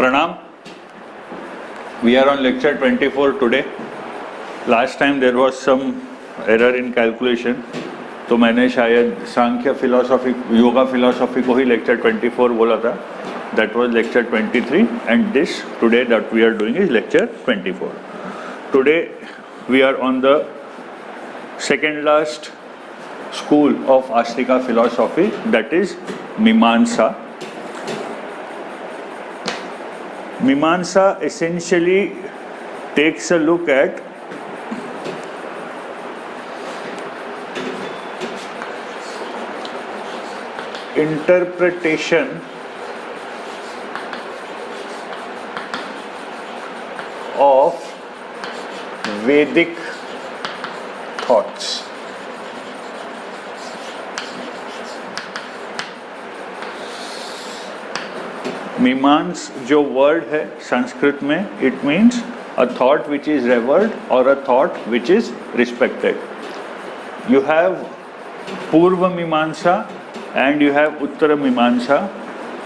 Pranam. We are on lecture 24 today. Last time there was some error in calculation, तो मैंने शायद सांख्य philosophy yoga philosophy को ही lecture 24 बोला था. That was lecture 23 and this today that we are doing is lecture 24. Today we are on the second last school of Astika philosophy, that is Mimamsa. Mimamsa essentially takes a look at interpretation of Vedic thoughts. मीमांस जो word है संस्कृत में, it means a thought which is revered और a thought which is respected. You have Purva Mimamsa and you have Uttara Mimamsa,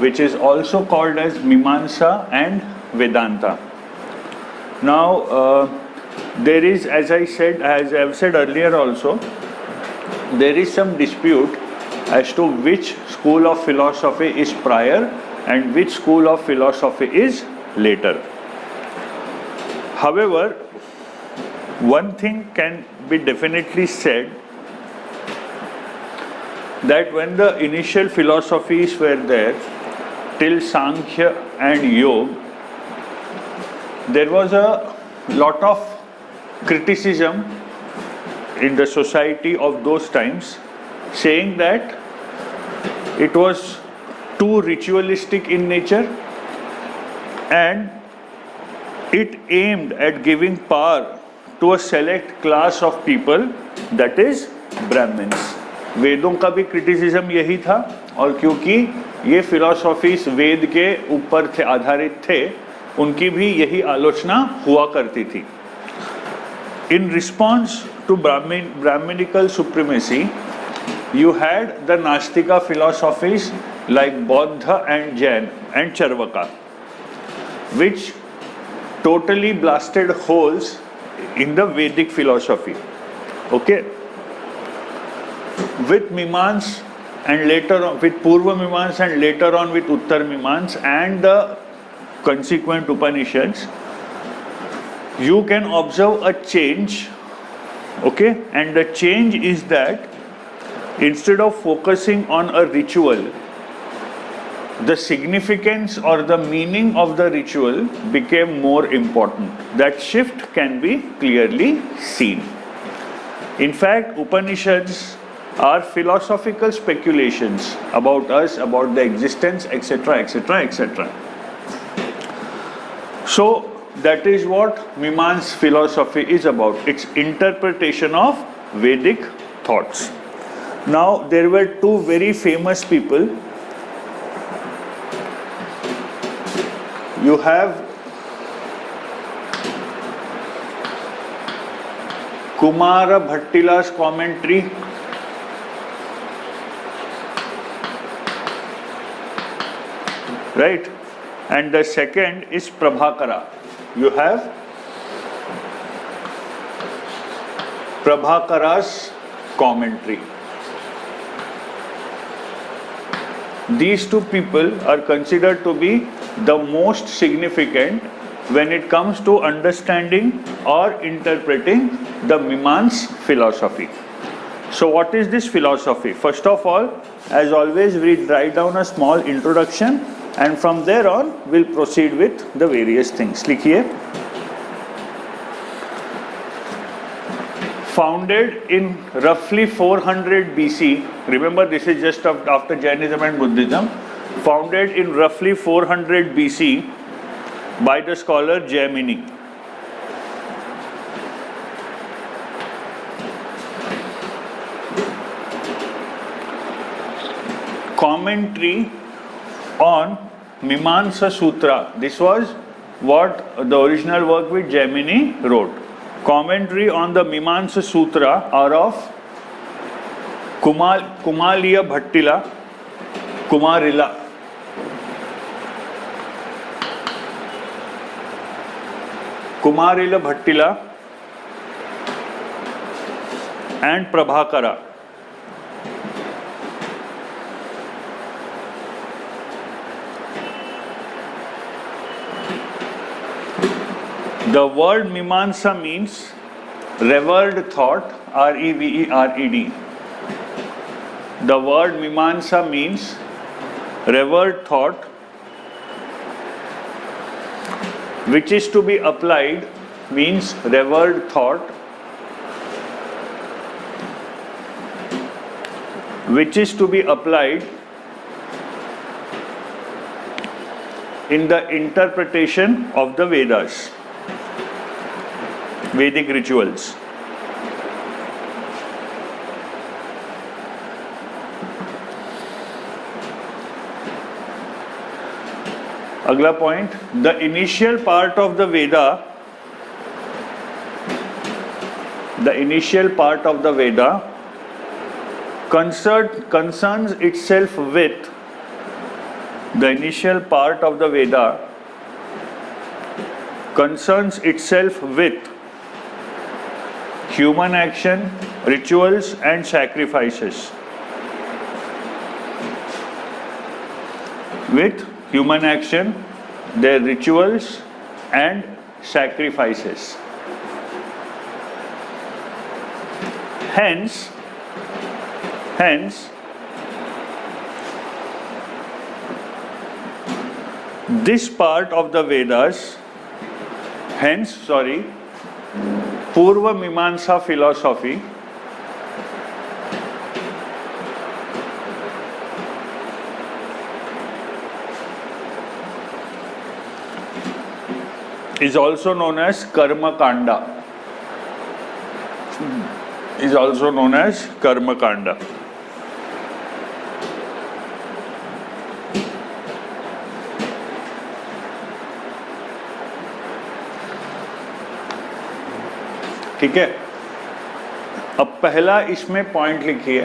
which is also called as Mimamsa and Vedanta. Now, there is, as I have said earlier also, there is some dispute as to which school of philosophy is prior and which school of philosophy is later. However, one thing can be definitely said, that when the initial philosophies were there till Sankhya and Yoga, there was a lot of criticism in the society of those times, saying that it was too ritualistic in nature and it aimed at giving power to a select class of people, that is Brahmins. वेदों का भी criticism यही था, और क्योंकि ये philosophies वेद के ऊपर थे आधारित थे, उनकी भी यही आलोचना हुआ करती थी. In response to Brahmanical supremacy you had the nastika philosophies like Bauddha and Jain and Charvaka, which totally blasted holes in the Vedic philosophy. Okay? With Mimamsa and later on with Purva Mimamsa and later on with Uttar Mimamsa and the consequent Upanishads, you can observe a change. Okay? And the change is that instead of focusing on a ritual, the significance or the meaning of the ritual became more important. That shift can be clearly seen. In fact, Upanishads are philosophical speculations about us, about the existence, etc., etc., etc. So, that is what Mimamsa philosophy is about. It's interpretation of Vedic thoughts. Now, there were two very famous people. You have Kumara Bhattila's commentary, right? And the second is Prabhakara. You have Prabhakara's commentary. These two people are considered to be the most significant when it comes to understanding or interpreting the Mimamsa philosophy. So what is this philosophy? First of all, as always, we write down a small introduction and from there on we'll proceed with the various things. लिखिए. Founded in roughly 400 BC, remember this is just after Jainism and Buddhism, founded in roughly 400 BC by the scholar Jaimini. Commentary on Mimamsa Sutra. This was what the original work with Jaimini wrote. Commentary on the Mimamsa Sutra are of Kumaliya Bhattila, Kumarila. Kumarila Bhattila and Prabhakara. The word Mimamsa means revered thought, R-E-V-E-R-E-D. The word Mimamsa means revered thought which is to be applied, means revered thought which is to be applied in the interpretation of the Vedas, Vedic rituals. अगला point, the initial part of the Veda, concerns itself with the initial part of the Veda concerns itself with human action, rituals and sacrifices. With human action, their rituals and sacrifices. Hence, this part of the Vedas, Purva Mimamsa philosophy is also known as Karma Kanda. ठीक है, अब पहला इसमें point लिखिए,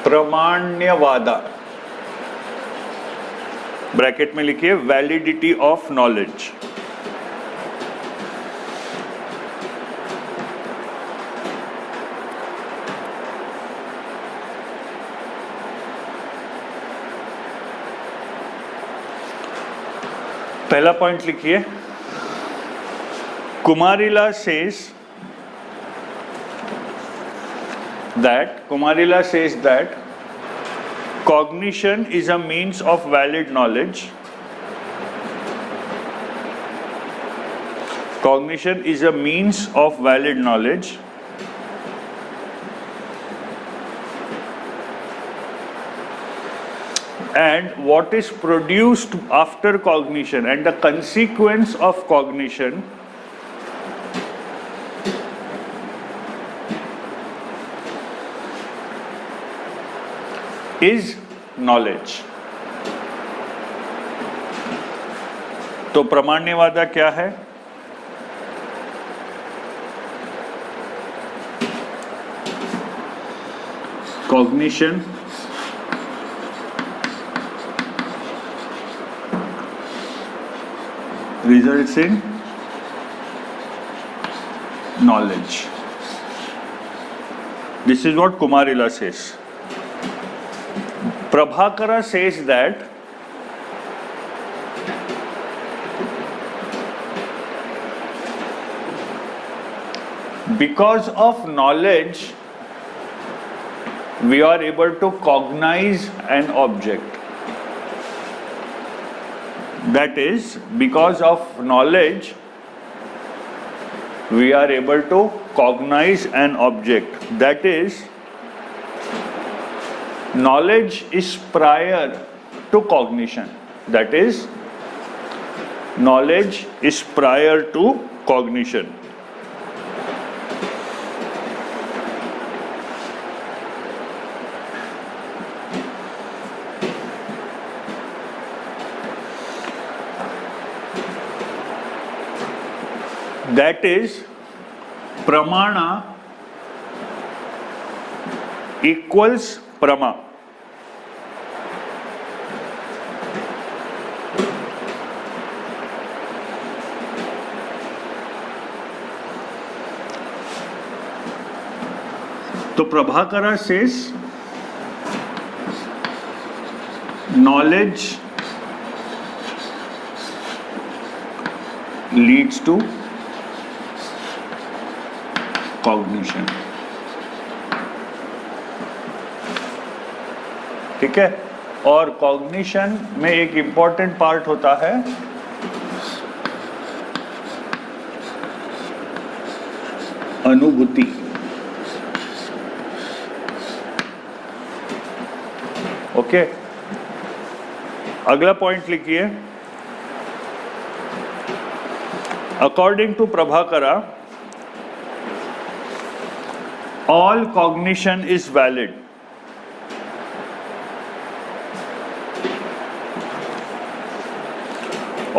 प्रमाण्यवादा, bracket में लिखिए validity of knowledge. पहला point लिखिए, Kumarila says that cognition is a means of valid knowledge. Cognition is a means of valid knowledge. And what is produced after cognition and the consequence of cognition is knowledge. तो प्रमाण्यवादा क्या है? Cognition results in knowledge. This is what Kumarila says. Prabhakara says that because of knowledge we are able to cognize an object. That is, because of knowledge we are able to cognize an object. That is, knowledge is prior to cognition. That is, knowledge is prior to cognition. That is, pramana equals prama. तो Prabhakara says knowledge leads to cognition. ठीक है, और cognition में एक important part होता है अनुभूति. Okay, अगला पॉइंट लिखिए. According to Prabhakara, all cognition is valid.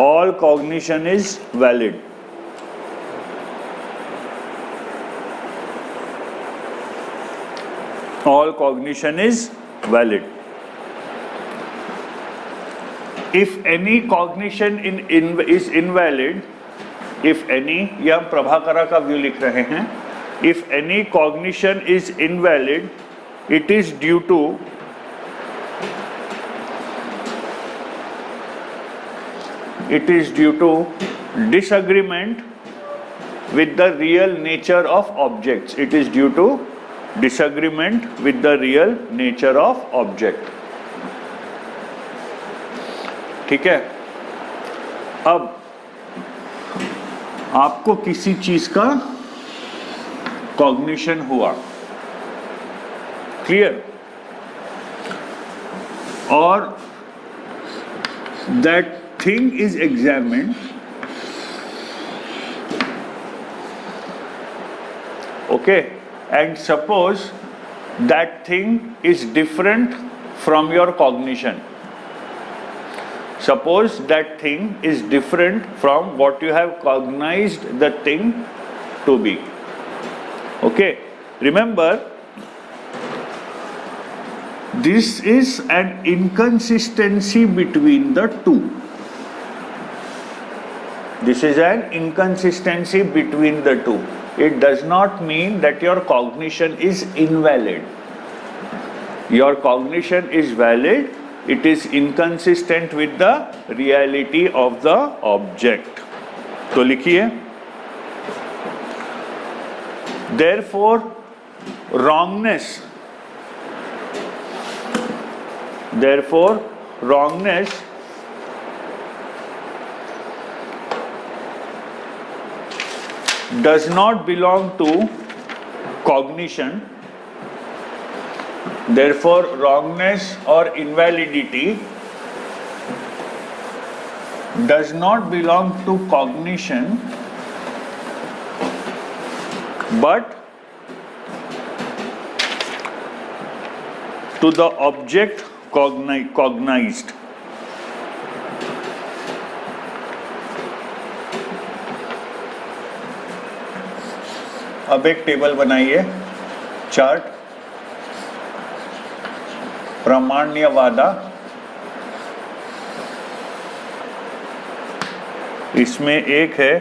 All cognition is valid. All cognition is valid. If any cognition is invalid, if any, यह हम प्रभाकरा का व्यू लिख रहे हैं. If any cognition is invalid, it is due to disagreement with the real nature of objects. It is due to disagreement with the real nature of object. ठीक है, अब आपको किसी चीज का कॉग्निशन हुआ, क्लियर, और that thing is examined. Okay, and suppose that thing is different from your cognition. Suppose that thing is different from what you have cognized the thing to be. Okay, remember, this is an inconsistency between the two. This is an inconsistency between the two. It does not mean that your cognition is invalid. Your cognition is valid. It is inconsistent with the reality of the object. तो लिखिए, therefore wrongness does not belong to cognition. Therefore, wrongness or invalidity does not belong to cognition, but to the object cognized. अब एक table बनाइए, chart. प्रामाण्यवादा, इसमें एक है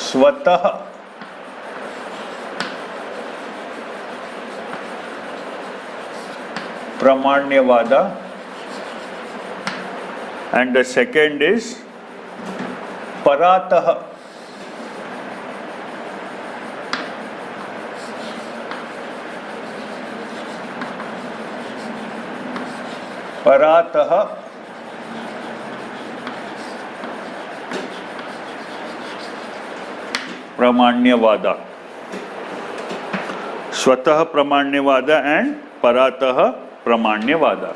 स्वतः प्रामाण्यवादा, and the second is परातः. परातः प्रामाण्यवादा. स्वतः प्रामाण्यवादा एंड परातः प्रामाण्यवादा.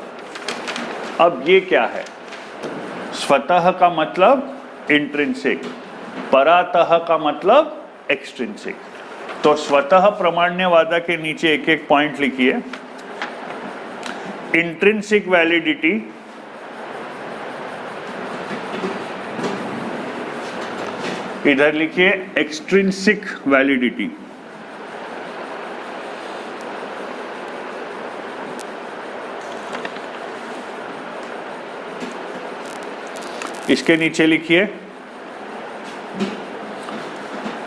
अब ये क्या है? स्वतः का मतलब इंट्रिंसिक, परातः का मतलब एक्सट्रिंसिक. तो स्वतः प्रामाण्यवादा के नीचे एक एक पॉइंट लिखिए. इंट्रिंसिक वैलिडिटी, इधर लिखिए एक्सट्रिंसिक वैलिडिटी. इसके नीचे लिखिए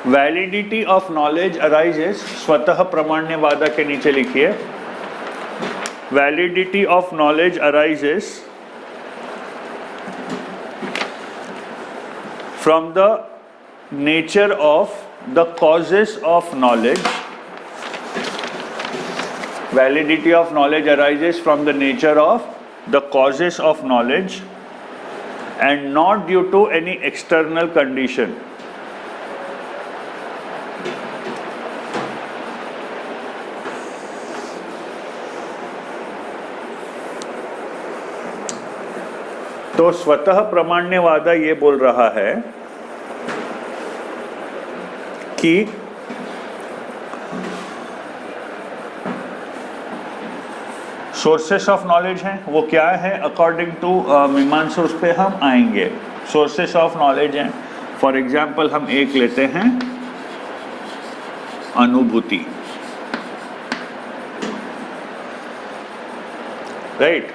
वैलिडिटी ऑफ नॉलेज अराइजेस, स्वतः प्रमाण्यवादा के नीचे लिखिए, validity of knowledge arises from the nature of the causes of knowledge. Validity of knowledge arises from the nature of the causes of knowledge and not due to any external condition. तो स्वतः प्रमाण्यवाद ये बोल रहा है कि sources of knowledge हैं, वो क्या है अकॉर्डिंग टू मीमांसा, उस पे हम आएंगे. सोर्सेस ऑफ नॉलेज हैं, फॉर एग्जाम्पल हम एक लेते हैं अनुभूति, राइट.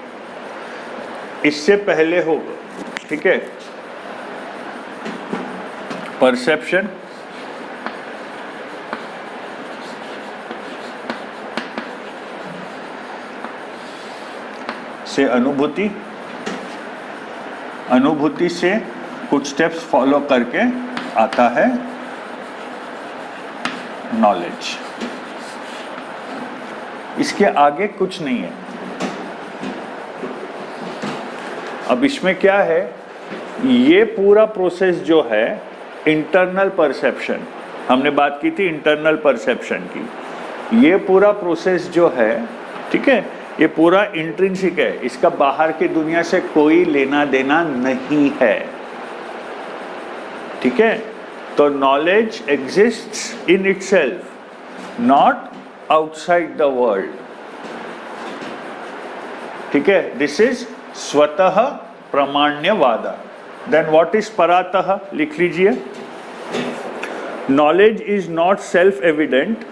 इससे पहले होगा, ठीक है, परसेप्शन, से अनुभूति, अनुभूति से कुछ स्टेप्स फॉलो करके आता है नॉलेज. इसके आगे कुछ नहीं है. अब इसमें क्या है, ये पूरा प्रोसेस जो है इंटरनल परसेप्शन, हमने बात की थी इंटरनल परसेप्शन की, ये पूरा प्रोसेस जो है, ठीक है, ये पूरा इंट्रिंसिक है, इसका बाहर की दुनिया से कोई लेना देना नहीं है. ठीक है, तो knowledge exists in itself, not outside the world. ठीक है, दिस इज स्वतः प्रमाण्यवाद. देन व्हाट इज परातः, लिख लीजिए. Knowledge is not self evident,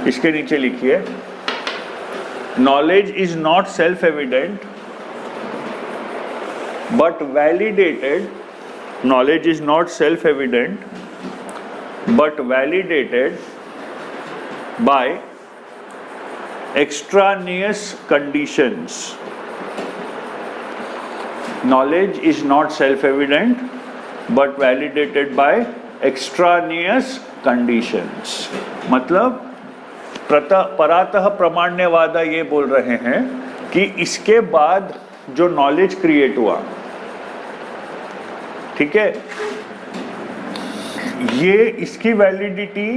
इसके नीचे लिखिए, knowledge is not self-evident but validated. Knowledge is not self-evident but validated by extraneous conditions. Knowledge is not self-evident but validated by extraneous conditions. मतलब परातः प्रमाण्यवाद ये बोल रहे हैं कि इसके बाद जो नॉलेज क्रिएट हुआ, ठीक है, ये इसकी वैलिडिटी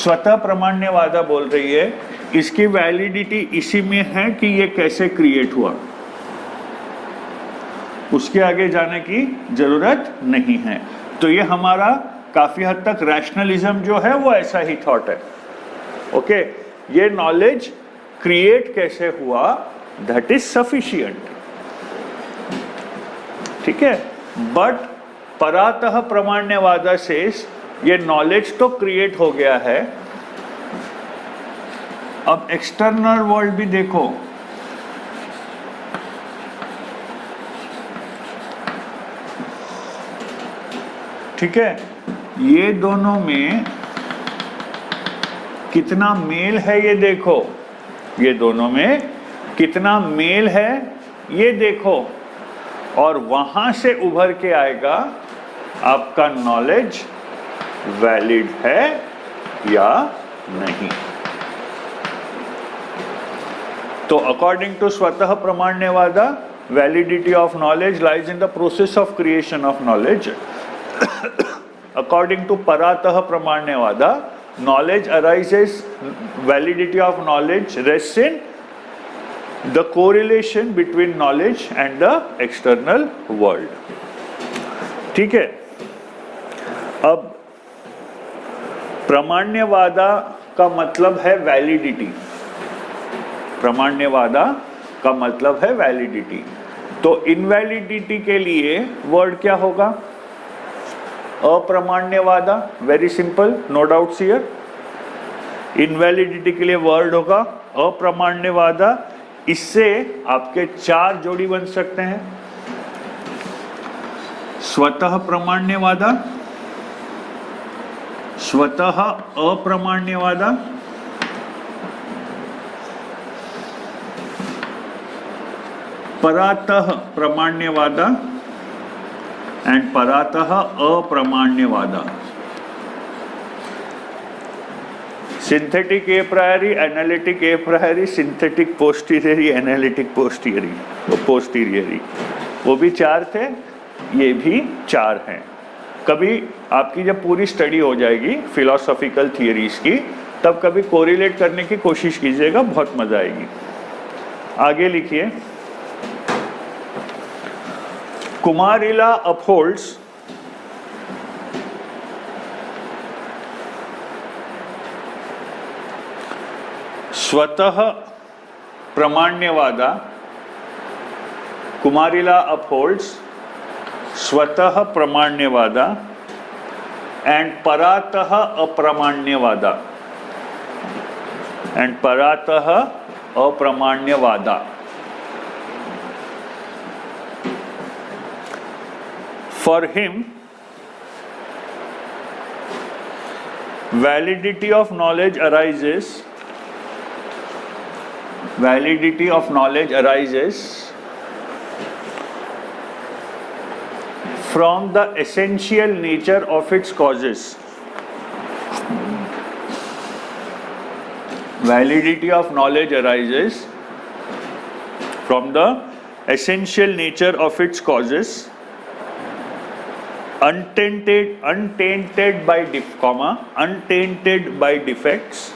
स्वतः प्रमाण्यवाद बोल रही है, इसकी वैलिडिटी इसी में है कि ये कैसे क्रिएट हुआ, उसके आगे जाने की जरूरत नहीं है. तो ये हमारा काफी हद तक रैशनलिज्म जो है वो ऐसा ही थॉट है. ओके, ये नॉलेज क्रिएट कैसे हुआ, दैट इज सफिशिएंट. ठीक है, बट परातः प्रमाण्यवाद से ये नॉलेज तो क्रिएट हो गया है, अब एक्सटर्नल वर्ल्ड भी देखो. ठीक है, ये दोनों में कितना मेल है ये देखो, ये दोनों में कितना मेल है ये देखो, और वहां से उभर के आएगा आपका नॉलेज वैलिड है या नहीं. तो according to Swatah Pramanyavada, validity of knowledge lies in the process of creation of knowledge. According to Paratah Pramanyavada, knowledge arises, validity of knowledge rests in the correlation between knowledge and the external world. ठीक है, अब प्रमाण्यवाद का मतलब है वैलिडिटी, प्रमाण्यवाद का मतलब है validity. तो इनवैलिडिटी के लिए वर्ड क्या होगा, Apramanyavada. Very simple, no doubts here. Invalidity के लिए वर्ड होगा अप्रमाण्यवाद. इससे आपके 4 जोड़ी बन सकते हैं. Swatah Pramanyavada, Swatah Apramanyavada, Paratah Pramanyavada and Paratah Apramanyavada. Synthetic a priori, analytic a priori, synthetic posteriori, analytic posteriori, वो भी 4 थे, ये भी 4 हैं. कभी आपकी जब पूरी स्टडी हो जाएगी फिलोसॉफिकल थियरीज की, तब कभी कोरिलेट करने की कोशिश कीजिएगा, बहुत मजा आएगी. आगे लिखिए. कुमारिला upholds Swatah प्रमाण्यवादा, Kumarila upholds Swatah Pramanyavada and Paratah Apramanyavada, and Paratah Apramanyavada. For him, validity of knowledge arises from the essential nature of its causes. Validity of knowledge arises from the essential nature of its causes, untainted by defects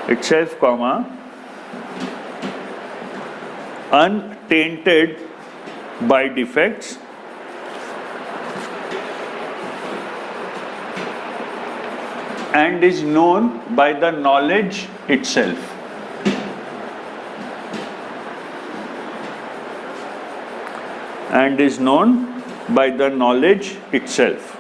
itself, untainted by defects and is known by the knowledge itself. And is known by the knowledge itself.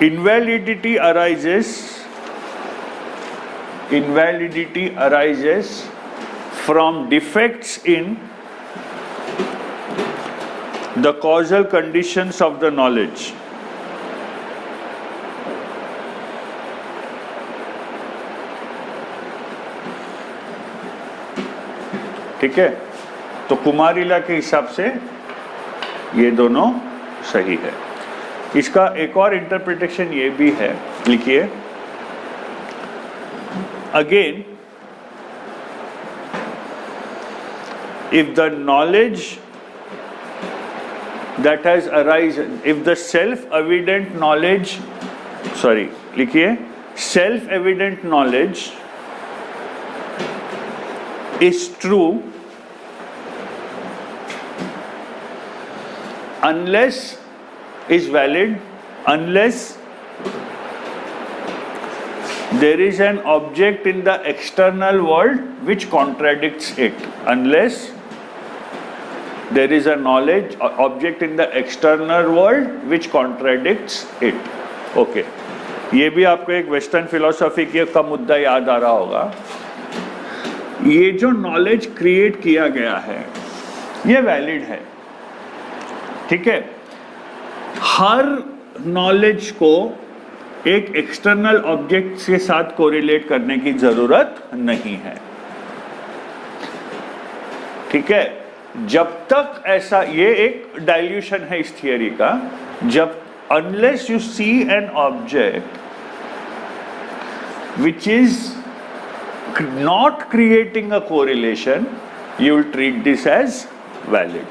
Invalidity arises from defects in the causal conditions of the knowledge. ठीक है, तो कुमारिला के हिसाब से ये दोनों सही है. इसका एक और इंटरप्रिटेशन ये भी है, लिखिए. Again, if the knowledge that has arisen, if the self-evident knowledge, लिखिए, self-evident knowledge is true unless is valid, unless there is an object in the external world which contradicts it. Unless there is a knowledge object in the external world which contradicts it. Okay, ये भी आपको एक western philosophy का मुद्दा याद आ रहा होगा. ये जो नॉलेज क्रिएट किया गया है ये वैलिड है, ठीक है. हर नॉलेज को एक एक्सटर्नल ऑब्जेक्ट के साथ कोरिलेट करने की जरूरत नहीं है, ठीक है. जब तक ऐसा, ये एक डाइल्यूशन है इस थियरी का, जब unless you see an object which is not creating a correlation, you will treat this as valid.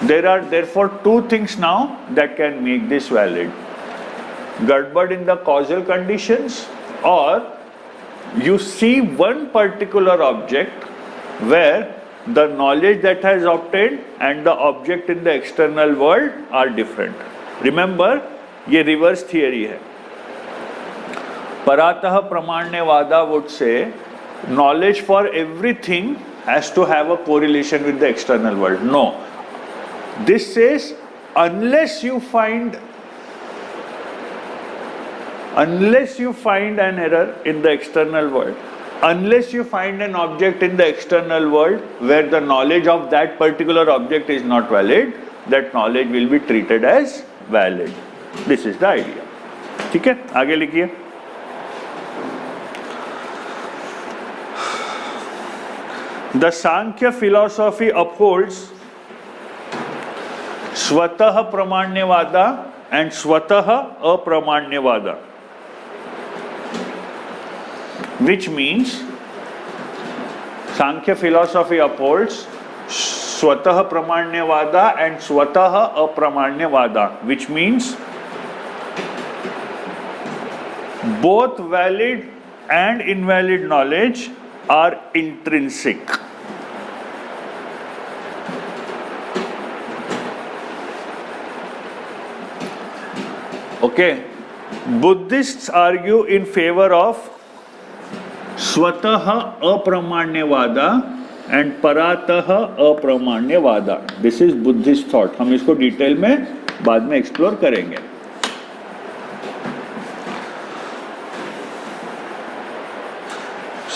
There are therefore two things now that can make this valid: gadbad in the causal conditions, or you see one particular object where the knowledge that has obtained and the object in the external world are different. Remember, ये reverse theory है. Paratah Pramanyavada would say knowledge for everything has to have a correlation with the external world. No, this says unless you find Unless you find an error in the external world, unless you find an object in the external world where the knowledge of that particular object is not valid, that knowledge will be treated as valid. This is the idea. ठीक है, आगे लिखिए. The Sankhya philosophy upholds स्वतः प्रमाण्यवादा and स्वतः अप्रमाण्यवादा, which means Sankhya philosophy upholds स्वतः प्रमाण्यवादा and स्वतः अप्रमाण्यवादा, which means both valid and invalid knowledge are intrinsic. Okay, Buddhists argue in favor of स्वतः अप्रमाण्यवादा and परातः अप्रमाण्यवादा. This is Buddhist thought. हम इसको detail में बाद में एक्सप्लोर करेंगे.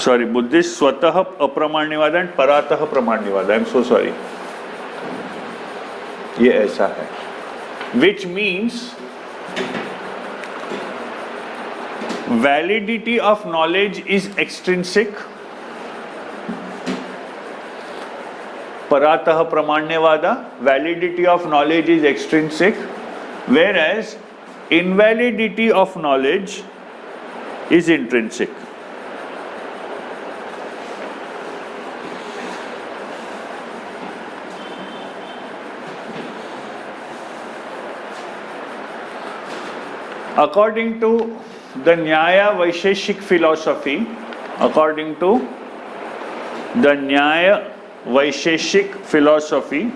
Sorry, Buddhist स्वतः अप्रमाण्यवादा and परातः प्रमाण्यवादा. I am so sorry. ये ऐसा है. Which means validity of knowledge is extrinsic, paratah pramanyavada, validity of knowledge is extrinsic, whereas invalidity of knowledge is intrinsic. According to the Nyaya Vaisheshik philosophy, according to the Nyaya Vaisheshik philosophy,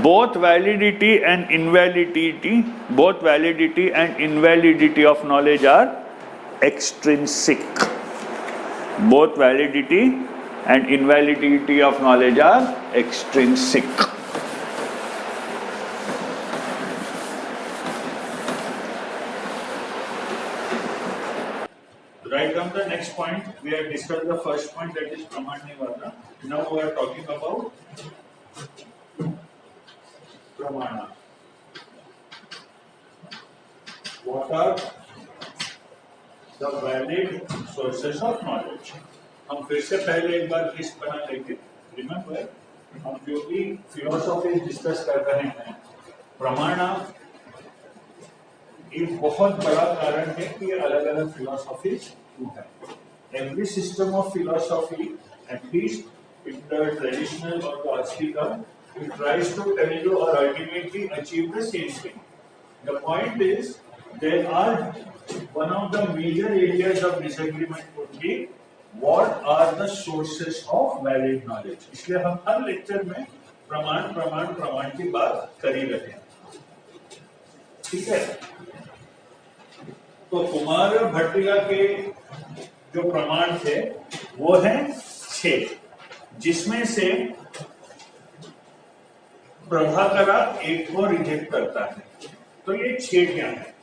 both validity and invalidity of knowledge are extrinsic. Both validity and invalidity of knowledge are extrinsic. Write down the next point. We have discussed the first point, that is Pramanyavada. Now we are talking about Pramana. What are the valid sources of knowledge? हम फिर से पहले एक बार list बना लेंगे. Remember, हम जो भी फिलोसॉफी डिस्कस कर रहे हैं, प्रमाणा एक बहुत बड़ा कारण है कि अलग अलग फिलोसॉफीज है. Every system of philosophy, at least in the traditional or the Astika, it tries to tell you or ultimately achieve the same thing. The point is, there are one of the major areas of disagreement would be what are the sources of valid knowledge. इसलिए हम हर lecture में प्रमाण की बात कर ही रहे हैं. ठीक है. तो कुमार भट्टिका के जो प्रमाण थे वो हैं 6, जिसमें से प्रभाकरा एक को रिजेक्ट करता है. तो ये 6 क्या है?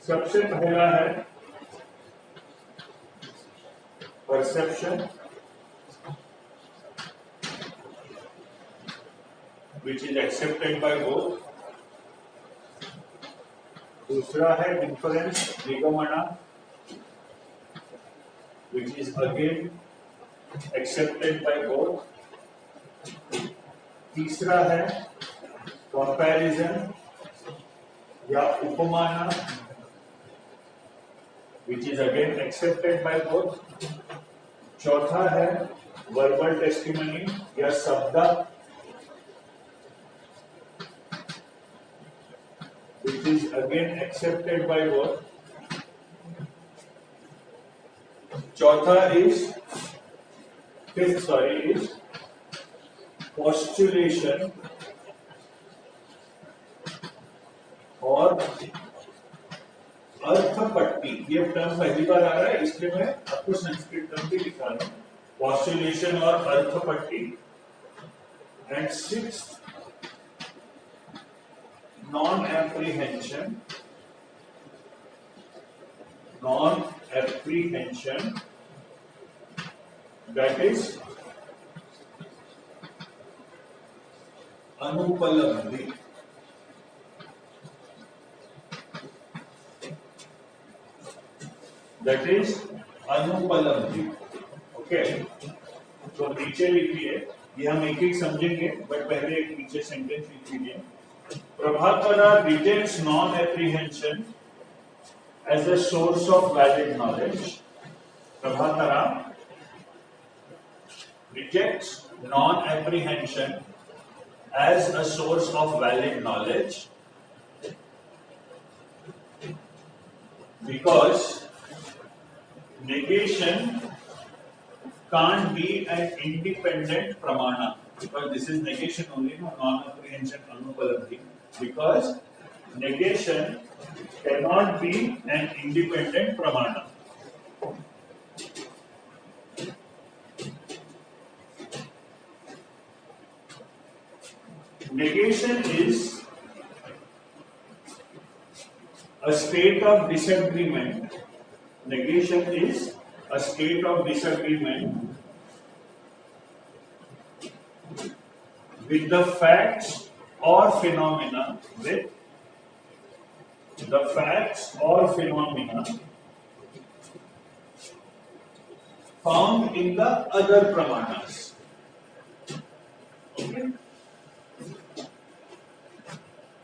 सबसे पहला है perception, which is accepted by both. दूसरा है inference, निगमना, which is again accepted by both. तीसरा है comparison या उपमाना, which is again accepted by both. चौथा है verbal testimony या शब्द, which is again accepted by both. Fifth is postulation और अर्थपट्टी. ये टर्म पहली बार आ रहा है, इसलिए मैं आपको संस्कृत टर्म भी लिखा रहा हूं. पॉस्टुलेशन और Arthapatti. And 6th non-apprehension that is anupalabdhi. That is Anupalabdhi. Okay, तो नीचे लिखिए, ये हम एक एक समझेंगे, बट पहले एक नीचे सेंटेंस लिख लीजिए. Prabhakara rejects non-apprehension as a source of valid knowledge. Prabhakara rejects non-apprehension as a source of valid knowledge because negation can't be an independent pramana. Because this is negation only, no non-apprehension, anupalabdhi. Because negation cannot be an independent pramana. Negation is a state of disagreement. Negation is a state of disagreement with the facts or phenomena, with the facts or phenomena found in the other pramanas. Okay?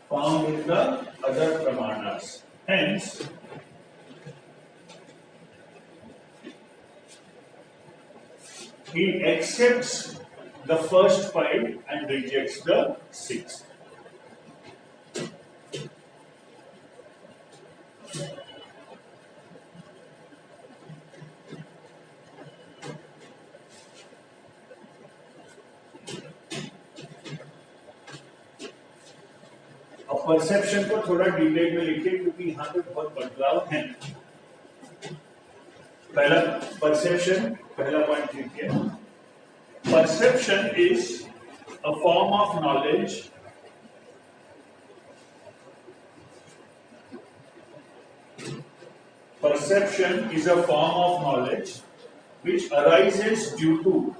Found in the other pramanas. Hence, he accepts the first 5 and rejects the 6th. अब perception को थोड़ा detail में लिखिए क्योंकि यहाँ पे बहुत बदलाव है. पहला परसेप्शन, पहला पॉइंट लिखिए. Perception is a form of knowledge perception is a form of knowledge which arises due to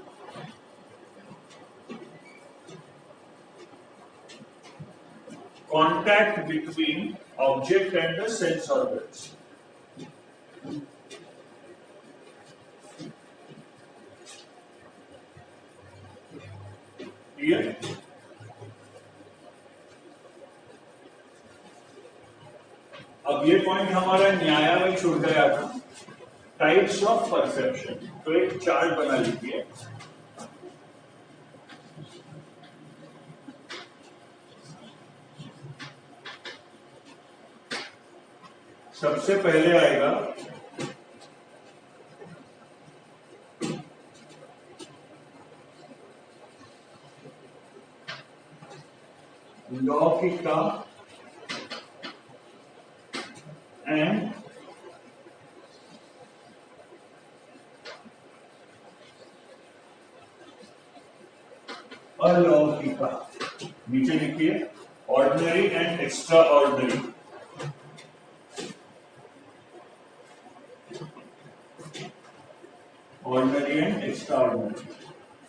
contact between object and the sense organs. Clear? अब ये पॉइंट हमारा न्याय में छूट गया था. Types of perception. तो एक चार्ट बना लीजिए. सबसे पहले आएगा लौकिका एंड अलौकिका. नीचे लिखिए ordinary and extra ordinary. Ordinary and extraordinary.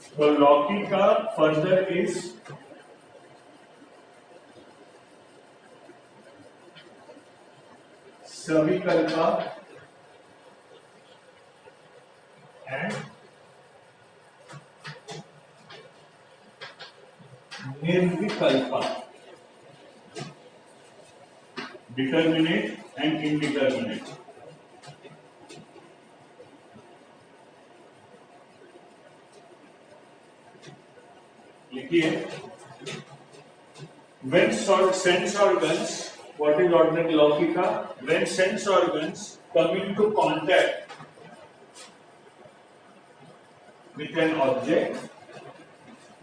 So Laukika further is Savikalpa and Nirvikalpa. Determinate and indeterminate. When sense organs, what is ordinary Laukika? When sense organs come into contact with an object,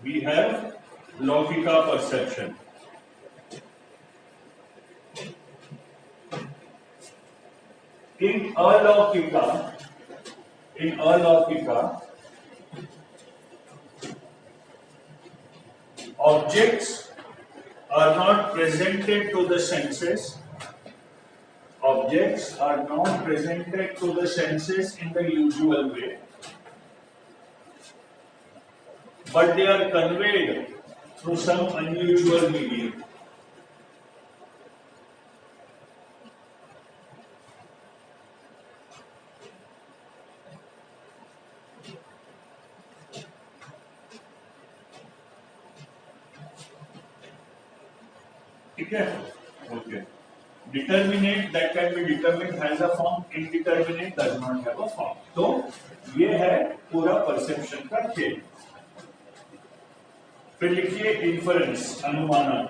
we have Laukika perception. In Alaukika, objects are not presented to the senses. Objects are not presented to the senses in the usual way, but they are conveyed through some unusual medium. Okay. Okay. Determinate that can be determined has a form, indeterminate does not have a form. तो ये है पूरा perception का खेल. फिर लिखिए inference, अनुमानन.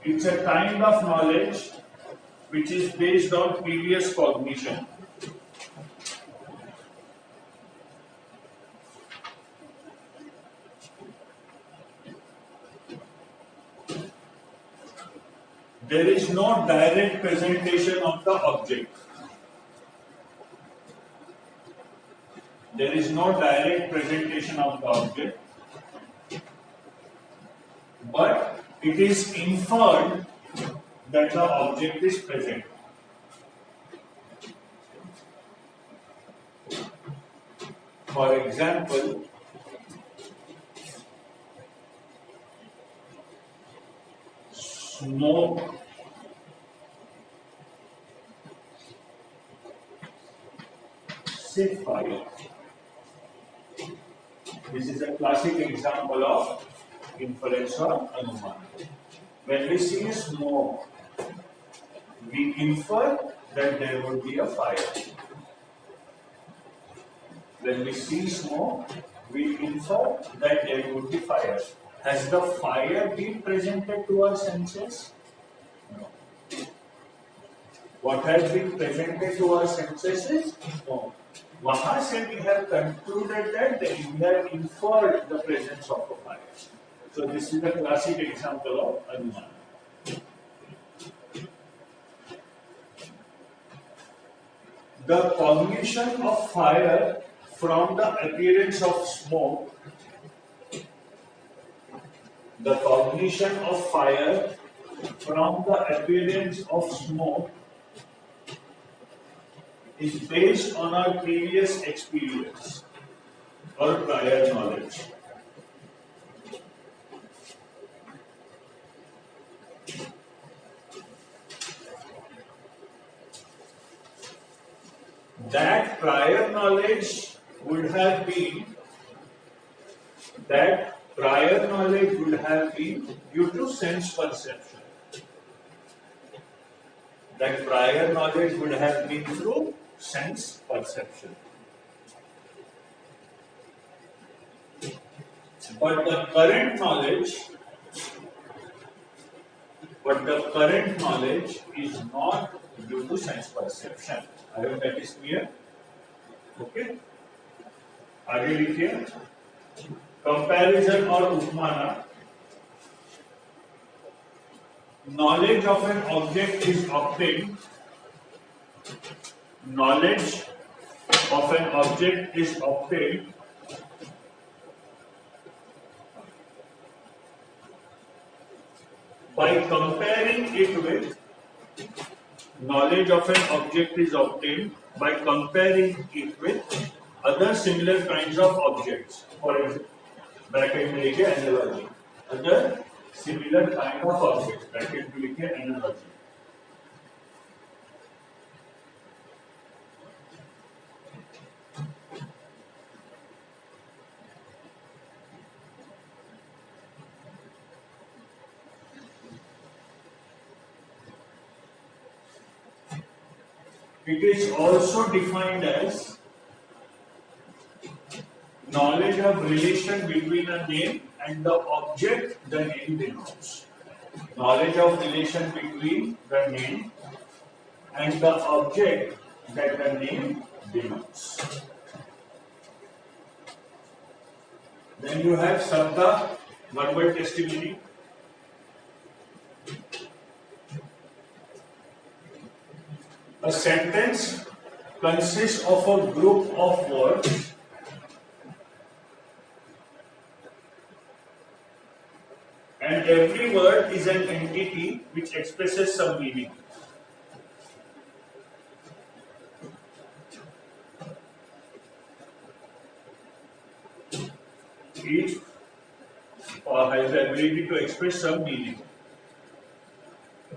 It's a kind of knowledge which is based on previous cognition. There is no direct presentation of the object. There is no direct presentation of the object, but it is inferred that the object is present. For example, smoke से fire. This is a classic example of inference or anuman. When we see smoke, we infer that there would be a fire. When we see smoke, we infer that there would be fire. Has the fire been presented to our senses? No. What has been presented to our senses is smoke. वहां से we have concluded that we have inferred the presence of a fire. So this is the classic example of anuman. The cognition of fire from the appearance of smoke. The cognition of fire from the appearance of smoke is based on our previous experience or prior knowledge. That prior knowledge would have been due to sense perception. That prior knowledge would have been through sense perception. But the current knowledge is not due to sense perception. I hope that is clear. Okay. आगे लिखिए. Comparison और उपमाना. Knowledge of an object is obtained. Knowledge of an object is obtained by comparing it with. Knowledge of an object is obtained by comparing it with other similar kinds of objects. For example, bracket में लिखिए analogy. Other similar kind of objects. Bracket में लिखिए analogy. It is also defined as knowledge of relation between a name and the object the name denotes. Knowledge of relation between the name and the object that the name denotes. Then you have Sabda, verbal testimony. A sentence consists of a group of words and every word is an entity which expresses some meaning. Each has the ability to express some meaning.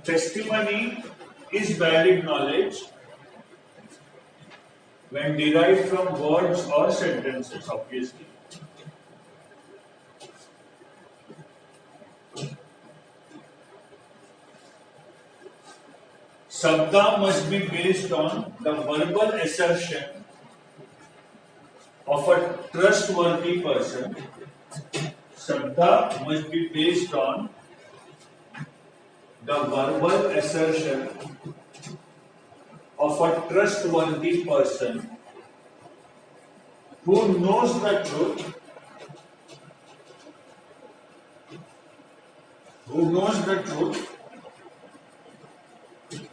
Testimony is valid knowledge when derived from words or sentences, obviously. Sabda must be based on the verbal assertion of a trustworthy person. Sabda must be based on the verbal assertion of a trustworthy person who knows the truth,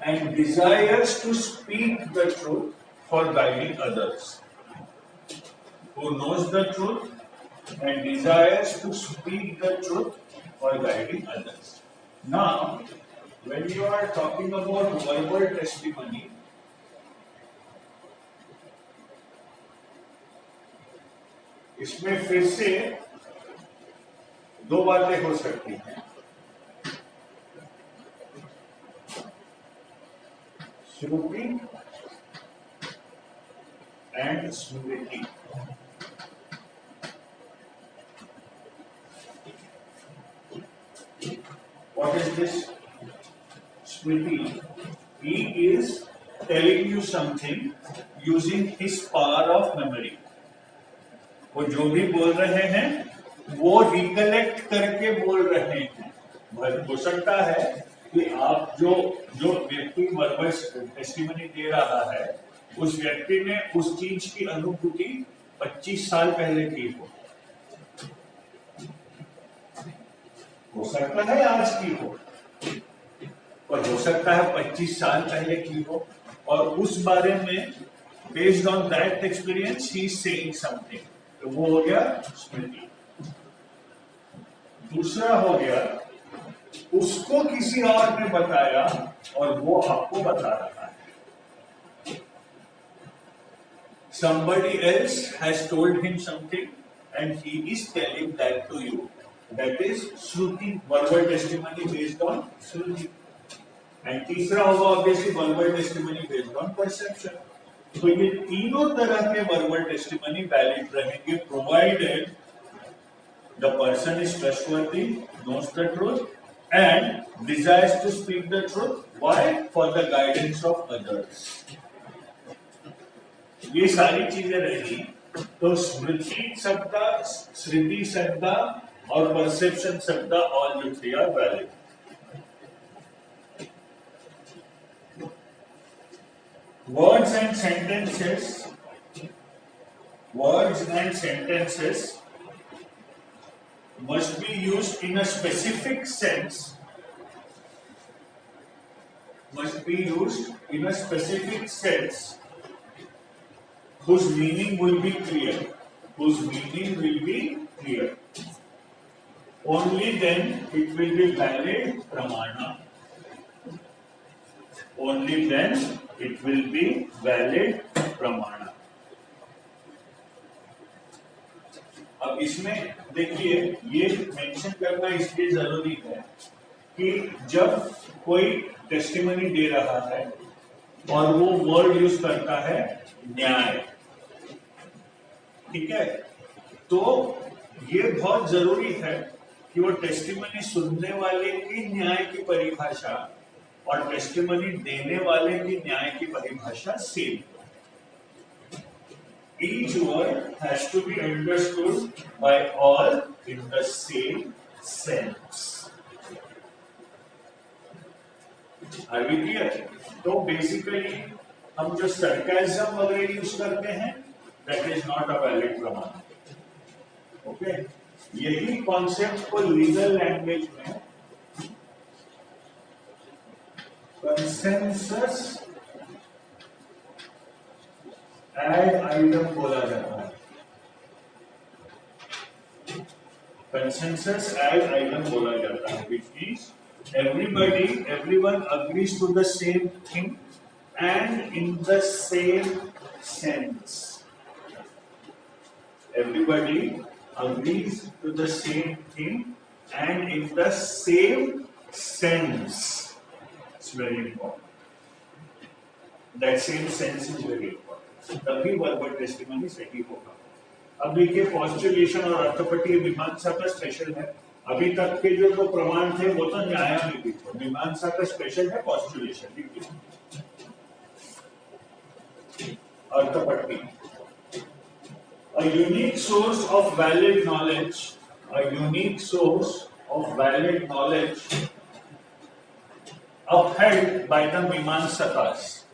and desires to speak the truth for guiding others. Who knows the truth and desires to speak the truth for guiding others. Now, when you are talking about verbal testimony, इसमें फिर से दो बातें हो सकती हैं. Shruti and Smriti. What is this? Smriti. He is telling you something using his power of memory. वो जो भी बोल रहे हैं वो रिकलेक्ट करके बोल रहे हैं. हो सकता है कि आप जो व्यक्ति वर्बल टेस्टिमनी दे रहा है उस व्यक्ति ने उस चीज की अनुभूति 25 साल पहले की हो सकता है आज की हो, और हो सकता है 25 साल पहले की हो, और उस बारे में based on that experience he is saying something. तो वो हो गया स्मृति. दूसरा हो गया उसको किसी और ने बताया और वो आपको बता रहा है. Somebody else has told him something and he is telling that to you. That is Shruti, verbal testimony based on Shruti. And तीसरा होगा obviously verbal testimony based on perception. तो ये तीनों तरह के verbal testimony valid रहेंगे provided the person is trustworthy, knows the truth and desires to speak the truth. Why? For the guidance of others. ये सारी चीजें रही तो स्मृति शब्द, श्रुति शब्द और परसेप्शन शब्द all the three are valid. Words and sentences must be used in a specific sense. Whose meaning will be clear. Only then it will be valid pramana. अब इसमें देखिए ये मेंशन करना इसलिए जरूरी है कि जब कोई टेस्टिमनी दे रहा है और वो वर्ड यूज करता है न्याय, ठीक है, तो ये बहुत जरूरी है कि वो टेस्टिमनी सुनने वाले की न्याय की परिभाषा और टेस्टिमनी देने वाले की न्याय की परिभाषा same. Each word has to be understood by all in the same sense. Are we clear? तो बेसिकली हम जो sarcasm वगैरह यूज करते हैं that is not a valid प्रमाण. ओके, यही कॉन्सेप्ट को लीगल लैंग्वेज में कंसेंसस एड आइटम बोला जाता है. consensus as item बोला जाता है, which means everyone agrees to the same thing and in the same sense. Everybody agrees to the same thing and in the same sense. It's very important. That same sense is very important. तभी verbal testimony सही होगा. अब देखिए पॉस्टुलेशन और अर्थपट्टी मीमांसा का special है. अभी तक के जो प्रमाण थे वो तो न्याय में भी थे. मीमांसा का स्पेशल है पॉस्टुलेशन. अर्थपट्टी, a unique source of valid knowledge, a unique source of valid knowledge upheld by the Mimamsakas.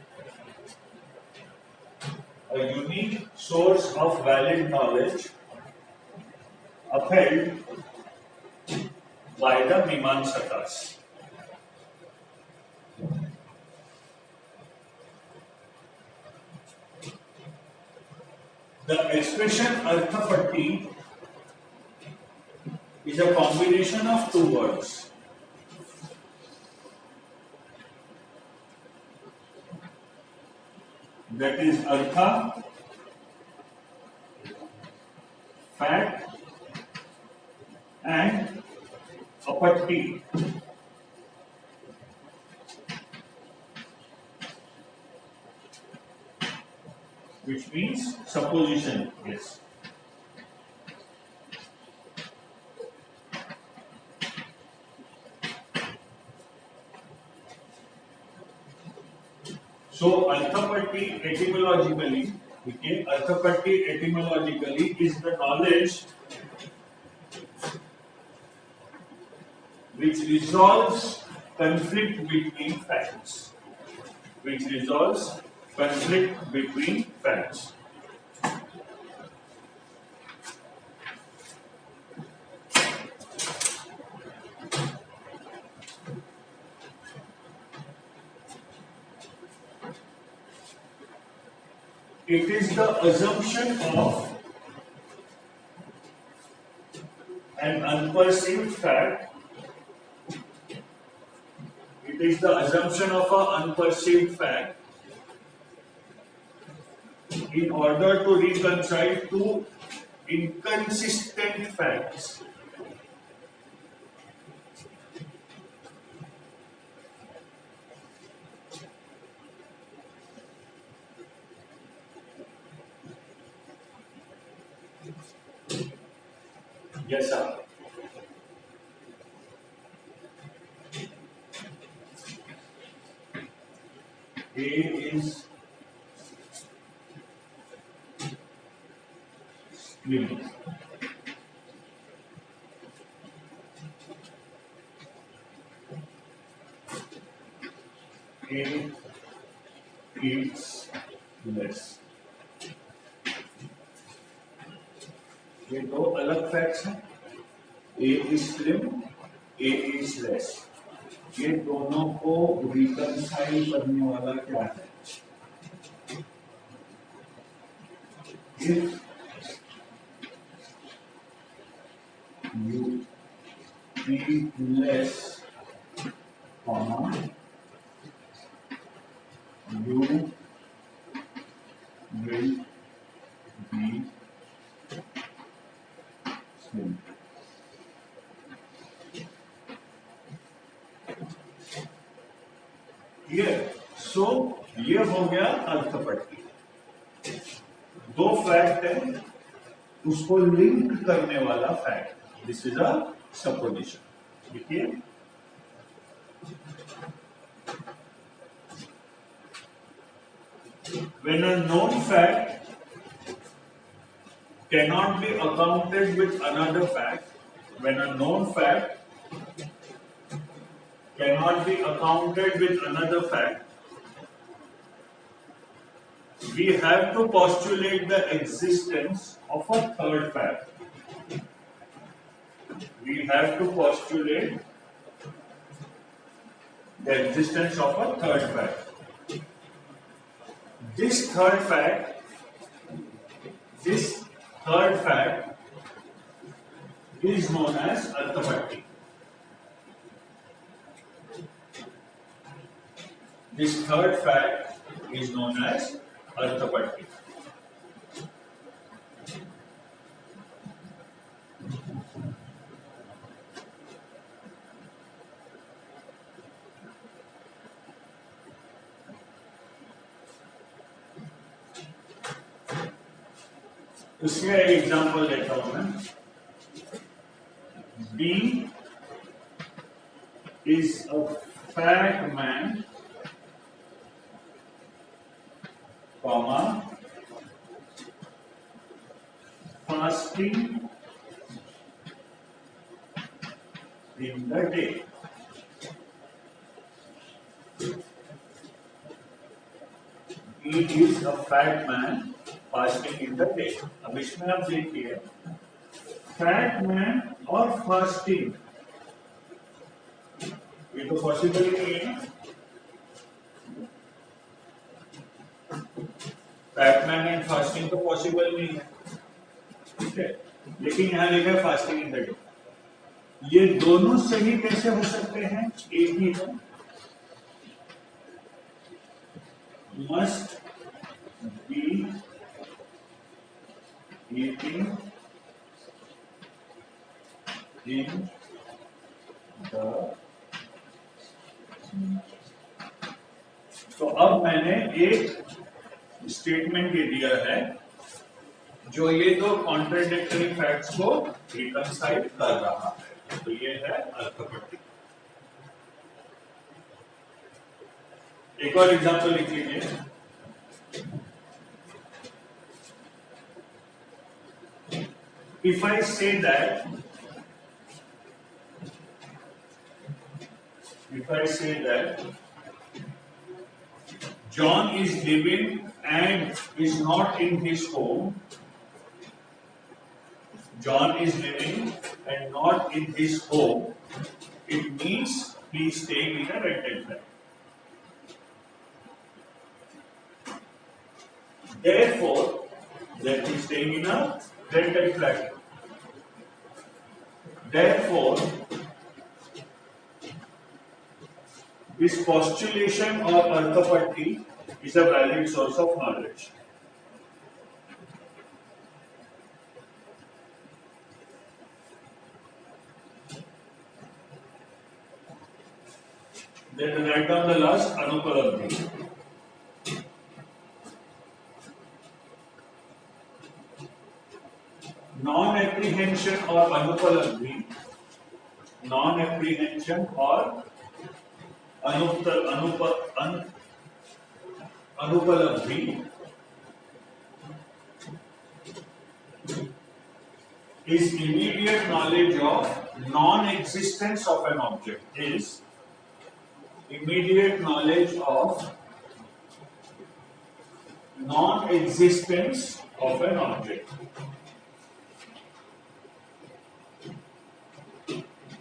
A unique source of valid knowledge upheld by the Mimamsakas. The expression Arthapatti is a combination of two words. That is Artha, fact, and Apatti. Which means supposition. Yes. So Arthapatti etymologically, okay, Arthapatti etymologically is the knowledge which resolves conflict between facts. Which resolves conflict between facts. It is the assumption of an unperceived fact. It is the assumption of an unperceived fact in order to reconcile two inconsistent facts. Yes, sir. A is slim. A eats less. ये दो अलग facts हैं. A is slim, A is less. ये दोनों को reconcile करने वाला क्या है? If you eat less, you will be slim. सो ये हो गया अर्थपट्टी. दो फैक्ट है, उसको लिंक करने वाला fact. This is a supposition. देखिए when a known fact cannot be accounted with another fact, when a known fact cannot be accounted with another fact, we have to postulate the existence of a third fact. We have to postulate the existence of a third fact. This third fact is known as Arthapatti. This third fact is known as Arthapatti. इसमें एक example देता हूं मैं. B is a fat man, comma, fasting in the day. B is a fat man fasting in the day. अब इसमें आप देखिए fat man और फास्टिंग ये तो पॉसिबल ही नहीं है. फैट मैन एंड फास्टिंग तो पॉसिबल नहीं है, ठीक है. लेकिन यहां लिखा है फास्टिंग इन द डे. ये दोनों सही कैसे हो सकते हैं? एक ही है. Must be eating in the. तो अब मैंने एक स्टेटमेंट ये दिया है जो ये दो कॉन्ट्राडिक्टरी फैक्ट्स को रिकंसाइल कर रहा है. तो ये है अर्थपट्टी. एक और एग्जांपल लिख लीजिए. If I say that John is living and is not in his home, John is living and not in his home, it means he is staying in a rented flat. Therefore, that he is staying in a rented flat. Therefore, this postulation or Arthapatti is a valid source of knowledge. Then write down the last Anupalabdhi. Non-apprehension or Anupalabdhi, non-apprehension or Anupalabdhi is immediate knowledge of non-existence of an object. Is immediate knowledge of non-existence of an object.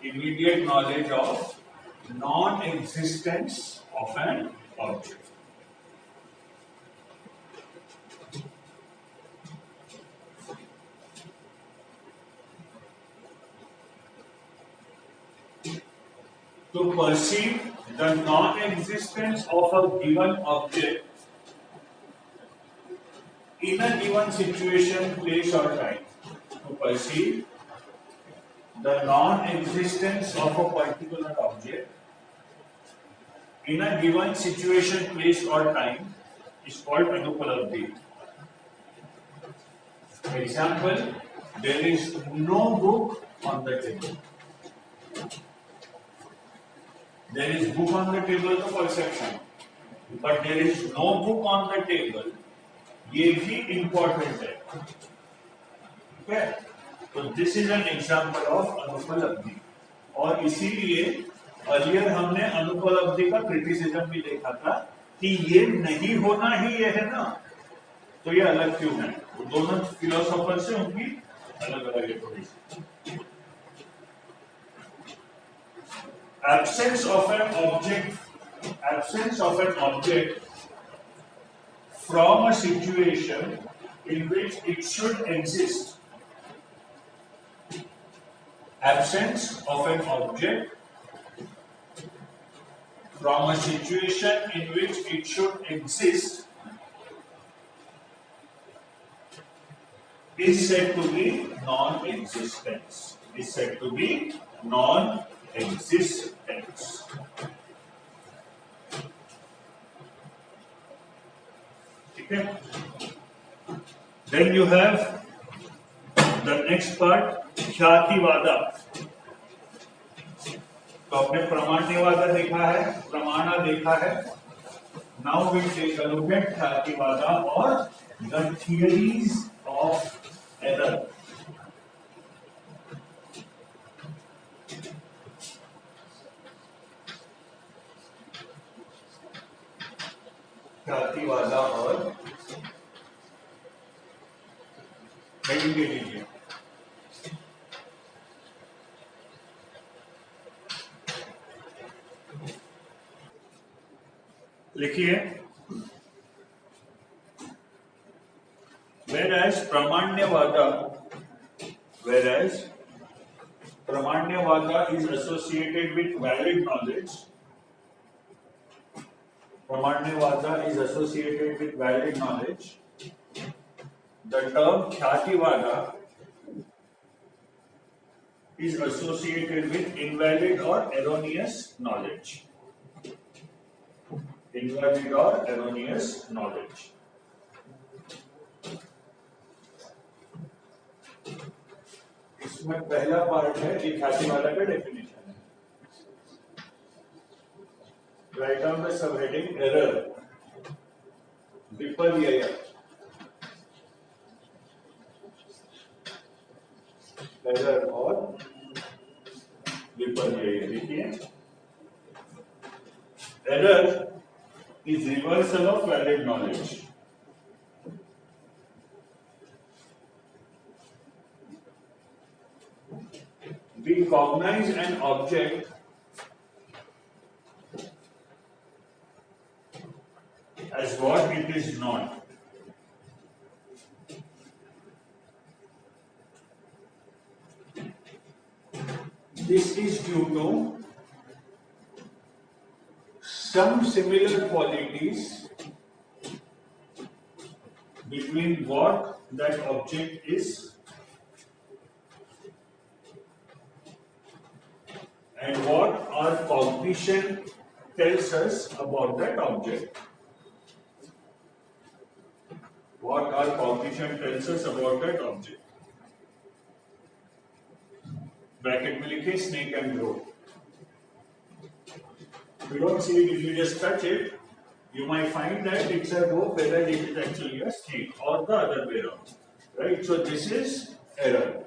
Immediate knowledge of non-existence of an object. To perceive the non-existence of a given object in a given situation, place or time. To perceive the non-existence of a particular object in a given situation, place or time is called Anupalabdhi. For example, there is no book on the table. There is book on the table to perception, but there is no book on the table. ये भी important है. Okay? तो this is an example of Anupalabdhi. और इसीलिए earlier हमने अनुपलब्धि का criticism भी देखा था कि ये नहीं होना ही ये है ना, तो ये अलग क्यों है. वो दोनों फिलोसोफर से उनकी अलग अलग है थोड़ी सी. Absence of an object from a situation in which it should exist Absence of an object from a situation in which it should exist is said to be non-existence. Is said to be non-existence. Okay. Then you have the next part, ख्यातिवादा. तो आपने प्रमाण्यवादा देखा है, प्रमाणा देखा है. Now we take a look at ख्यातिवादा or the theories of error. ख्यातिवादा और heading दे दीजिए. लिखिए, whereas Pramanyavada is associated with valid knowledge. Pramanyavada is associated with valid knowledge. The term Khyativada is associated with invalid or erroneous knowledge. Invalid or erroneous knowledge. इसमें पहला part है कि ख्यातिवादा का definition है. Write down the sub heading error, Viparyaya. Error और विपर्यय. देखिए, error is reversal of valid knowledge. We cognize an object as what it is not. This is due to some similar qualities between what that object is and what our cognition tells us about that object. What our cognition tells us about that object. Bracket में लिखिए snake and grow. You don't see it if you just touch it. You might find that it's a rope, whereas it is actually a snake, or the other way around. Right? So this is error.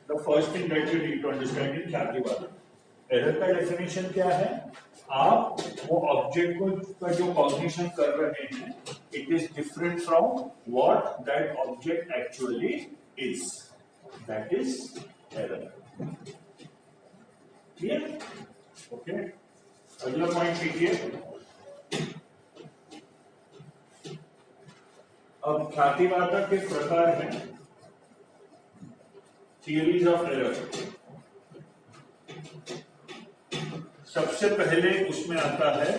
The first thing that you need to understand in ख्यातिवादा. Error का definition क्या है? आप वो object को का जो cognition कर रहे हैं, it is different from what that object actually is. That is error. Clear? Okay. अगला पॉइंट लिखिए. अब ख्यातिवादा के प्रकार हैं, थियरीज ऑफ एरर. सबसे पहले उसमें आता है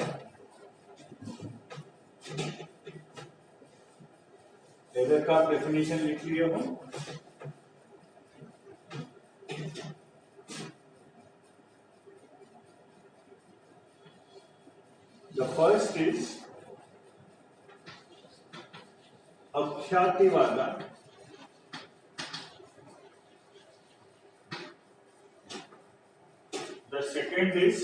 एरर का डेफिनेशन लिख लिया हो. The first is अख्यातिवादा. The second is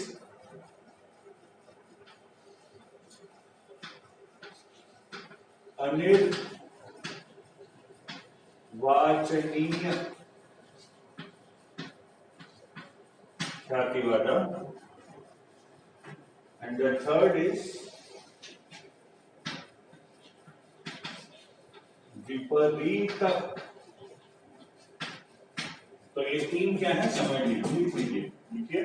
अनिर्वाचनीय ख्यातिवादा. And the third is विपरीत. तो ये तीन क्या है समझ लीजिए. ठीक है.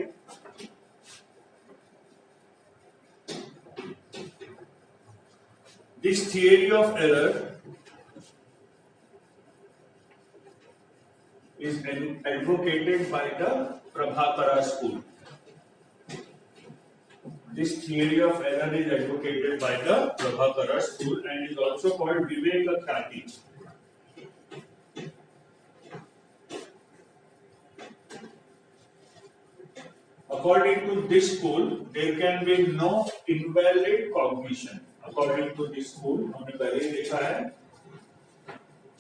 This theory of error is advocated by the Prabhakara school. This theory of error is advocated by the Prabhakara school and is also called Viveka Khyati. According to this school, there can be no invalid cognition. According to this school, हमने पहले ही देखा है.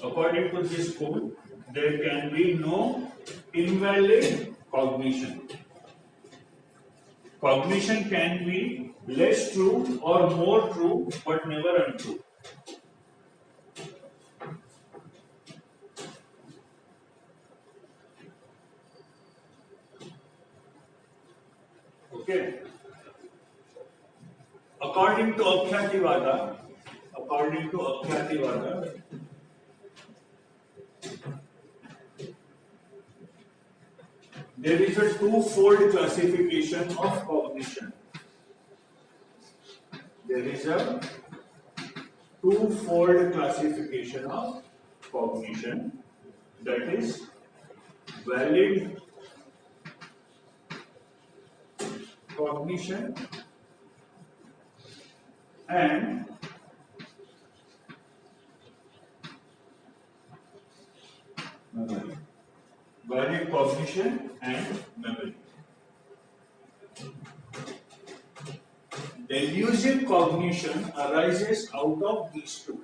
According to this school, there can be no invalid cognition. Cognition can be less true or more true, but never untrue. Okay. According to Akhyativada, there is a two-fold classification of cognition. There is a two-fold classification of cognition, that is valid cognition and memory. Valid cognition and memory. Delusive cognition arises out of these two.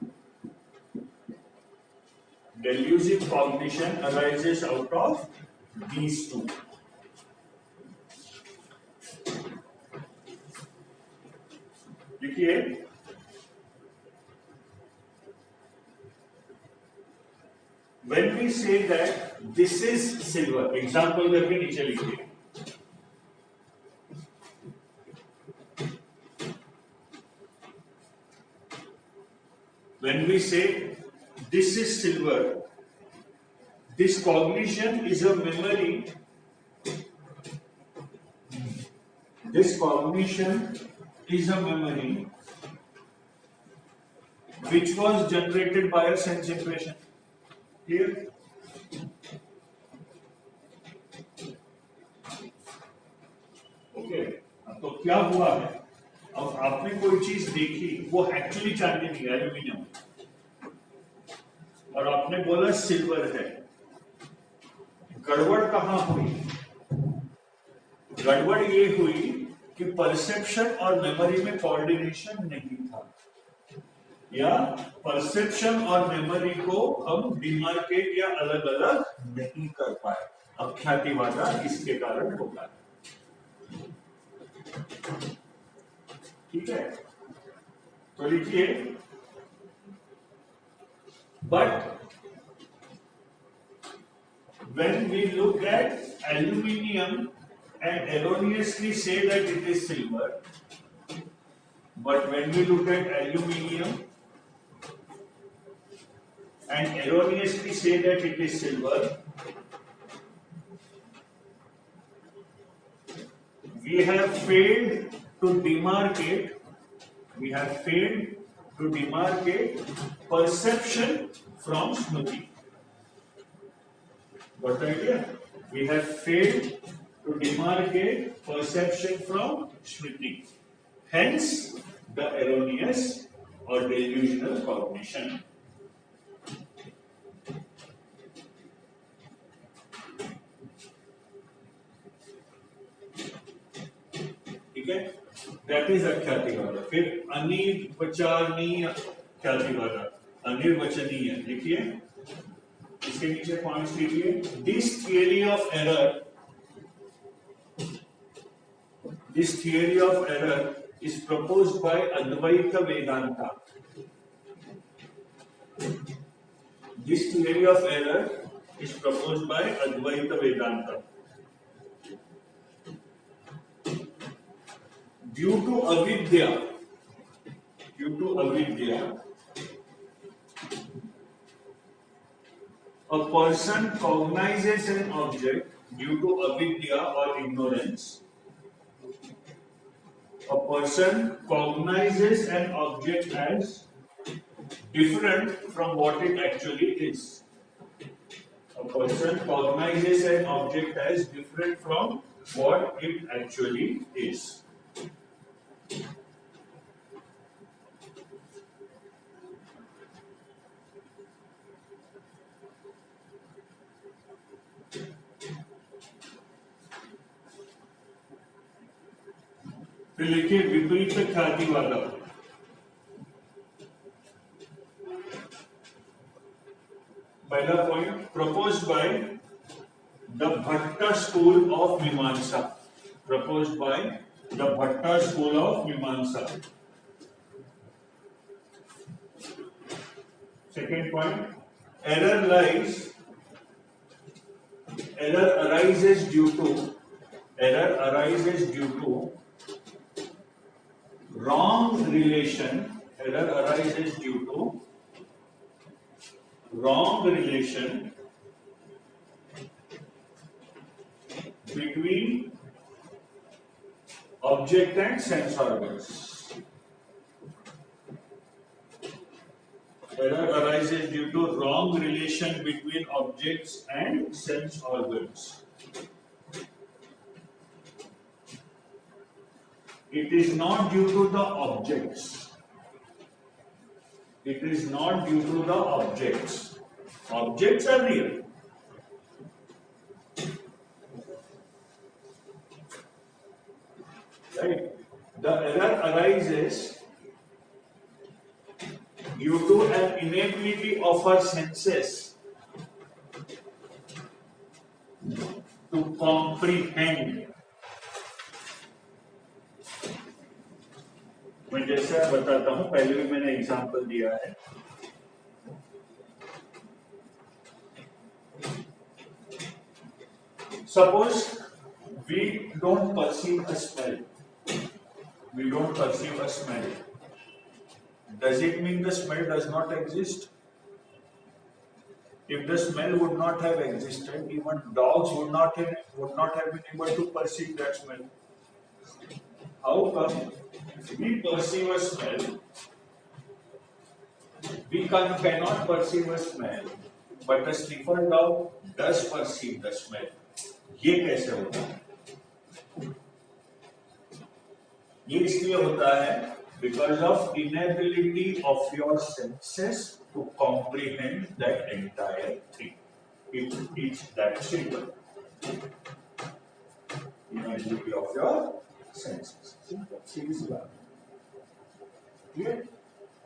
Delusive cognition arises out of these two. देखिए, when we say that this is silver, example करके नीचे लिखिए. When we say this is silver, this cognition is a memory. This cognition is a memory which was generated by a sense impression. Here, okay. तो क्या हुआ है? अब आपने कोई चीज देखी, वो एक्चुअली चांदी नहीं, एल्यूमिनियम, और आपने बोला सिल्वर है. गड़बड़ कहाँ हुई? गड़बड़ ये हुई कि परसेप्शन और मेमोरी में कोऑर्डिनेशन नहीं था, या परसेप्शन और मेमोरी को हम डिमार्केट या अलग अलग नहीं कर पाए. अख्यातिवादा इसके कारण होगा. ठीक है, तो लिखिए, but when we look at aluminium and erroneously say that it is silver, but when we look at aluminium and erroneously say that it is silver, we have failed to demarcate perception from smriti. Got the idea? We have failed to demarcate perception from smriti. Hence, the erroneous or delusional cognition. ठीक है, that is अख्यातिवादा. फिर अनिर्वचनीय ख्यातिवादा, अनिर्वचनीय लिखिए, इसके नीचे points लिखिए. This theory of error is proposed by Advaita Vedanta. This theory of error is proposed by Advaita Vedanta. Due to avidya, a person cognizes an object. Due to avidya or ignorance, a person cognizes an object as different from what it actually is. A person cognizes an object as different from what it actually is. फिर लिखिए विपरीत ख्यातिवाद. पहला point proposed by the Bhatta school of Mimamsa. Proposed by the Bhatta school of Mimamsa. Second point, error arises due to wrong relation. Error arises due to wrong relation between object and sense organs. Error arises due to wrong relation between objects and sense organs. It is not due to the objects. It is not due to the objects. Objects are real. Right? The error arises due to an inability of our senses to comprehend. मैं जैसा बताता हूं, पहले भी मैंने example दिया है. Suppose we don't perceive a smell. We don't perceive a smell. Does it mean the smell does not exist? If the smell would not have existed, even dogs would not have been able to perceive that smell. How come? We perceive a smell. We cannot perceive a smell, but a sniffer dog does perceive the smell. ये कैसे होता है? ये इसलिए होता है because of inability of your senses to comprehend that entire thing. It's that simple. Inability of your senses. Simple.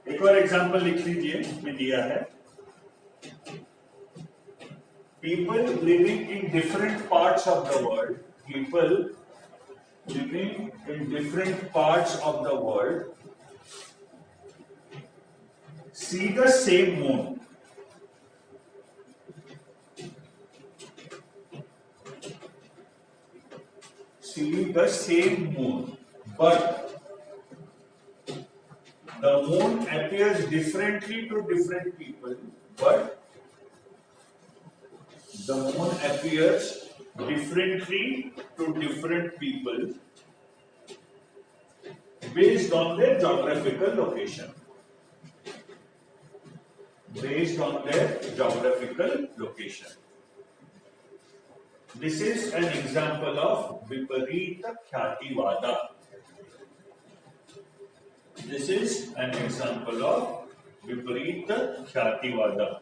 एक और एग्जाम्पल लिख लीजिए, मैं दिया है. People living in different parts of the world, people living in different parts of the world see the same moon. See the same moon, but the moon appears differently to different people, but the moon appears differently to different people based on their geographical location. Based on their geographical location. This is an example of Viparita Khyativada. This is an example of Viparita Khyativada.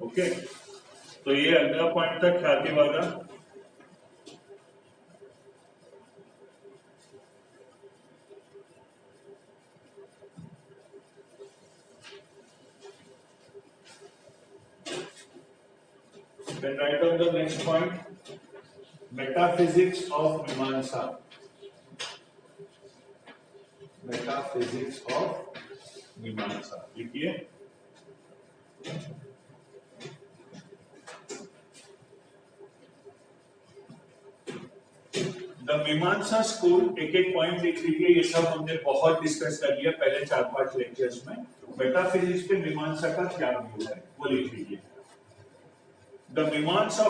Okay, तो ये अगला point था ख्यातिवादा. Then write on the next point, metaphysics of Mimamsa. Metaphysics of Mimamsa. लिखिए. The Mimamsa school, एक point लिख लीजिए. ये सब हमने बहुत डिस्कस कर लिया पहले 4-5 लेक्चर्स में. मेटाफिजिक्स पे मीमांसा का क्या व्यू है वो लिख लीजिए. The Mimamsa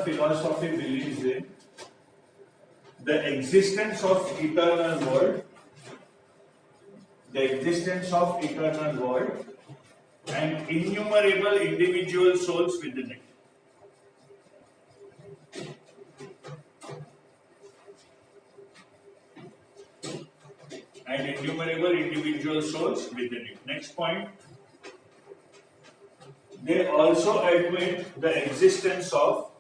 philosophy believes in the existence of eternal world, and innumerable individual souls within it. Next point, they also admit the existence of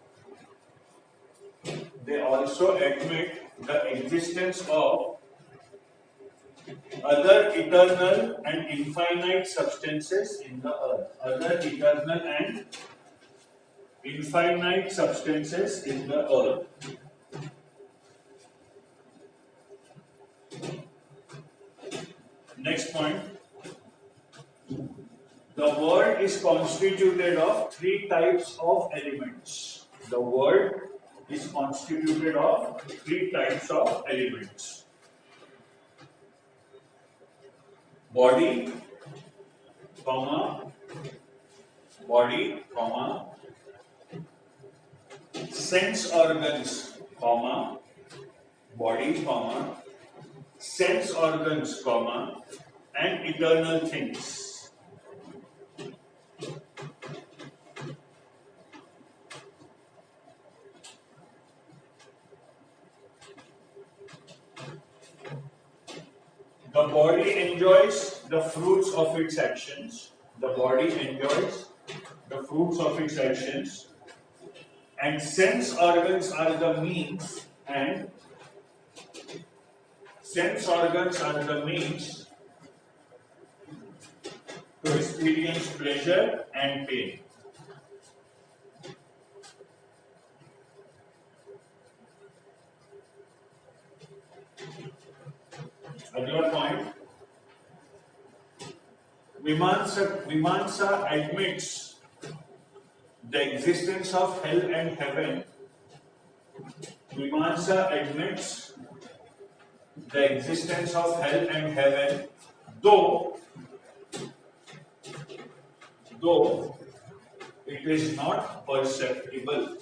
other eternal and infinite substances in the earth. Next point, the world is constituted of three types of elements. Body, sense organs, and eternal things. The body enjoys the fruits of its actions. And sense organs are the means, to experience pleasure and pain. Another point, Mimamsa admits the existence of hell and heaven. Though it is not perceptible.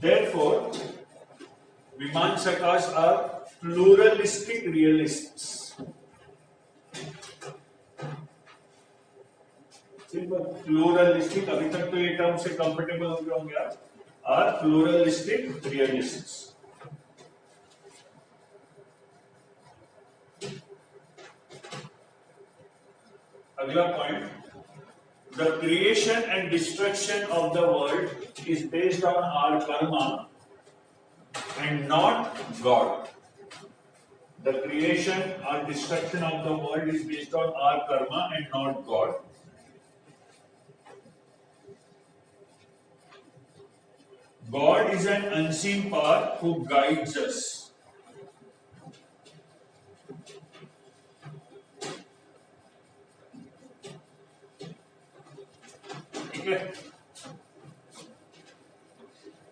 Therefore, Mimamsakas are pluralistic realists. Pluralistic, अभी तक तो ये term से comfortable हो गए होंगे आप, are pluralistic realists. अगला point, the creation and destruction of the world is based on our karma and not God. The creation or destruction of the world is based on our karma and not God. God is an unseen power who guides us.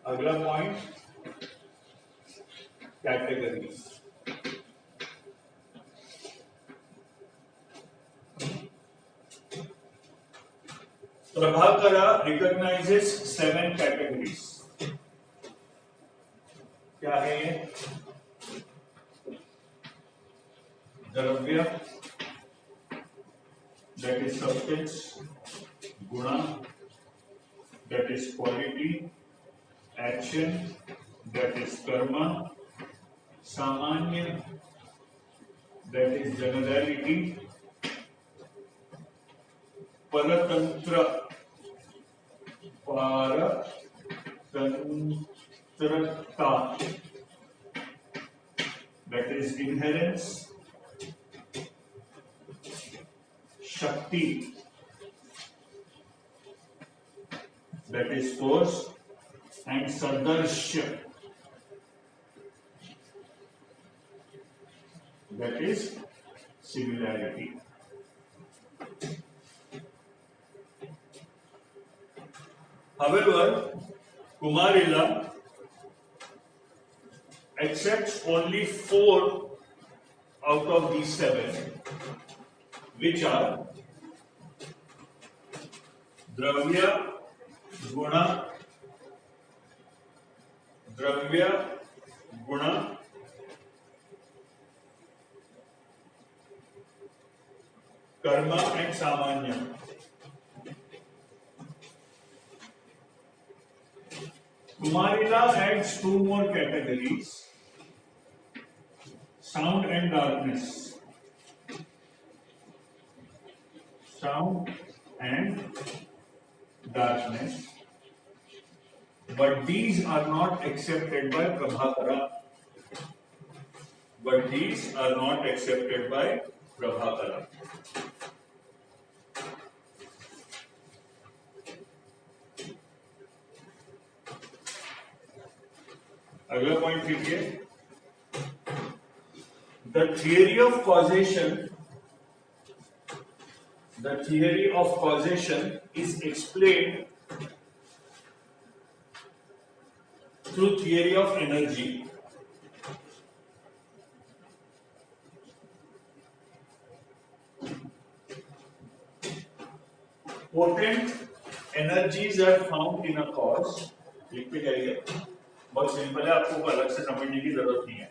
अगला point, categories. Prabhakara recognizes 7 categories. क्या है ये? द्रव्य, that is substance. Guna, that is quality. Action, that is karma. Samanya, that is generality. Paratantra, that is inherence. Shakti, that is force. And Sadarshya, that is similarity. However, Kumarila accepts only 4 out of these 7, which are द्रव्य गुण द्रव्य गुण कर्म and सामान्य. Kumarila adds two more categories: sound and darkness. Sound and darkness. But these are not accepted by Prabhakara. But these are not accepted by Prabhakara. अगला point लिखिए. The theory of causation is explained through theory of energy. Potent energies are found in a cause. लिखते जाइए, बहुत simple है, आपको अलग से समझने की जरूरत नहीं है.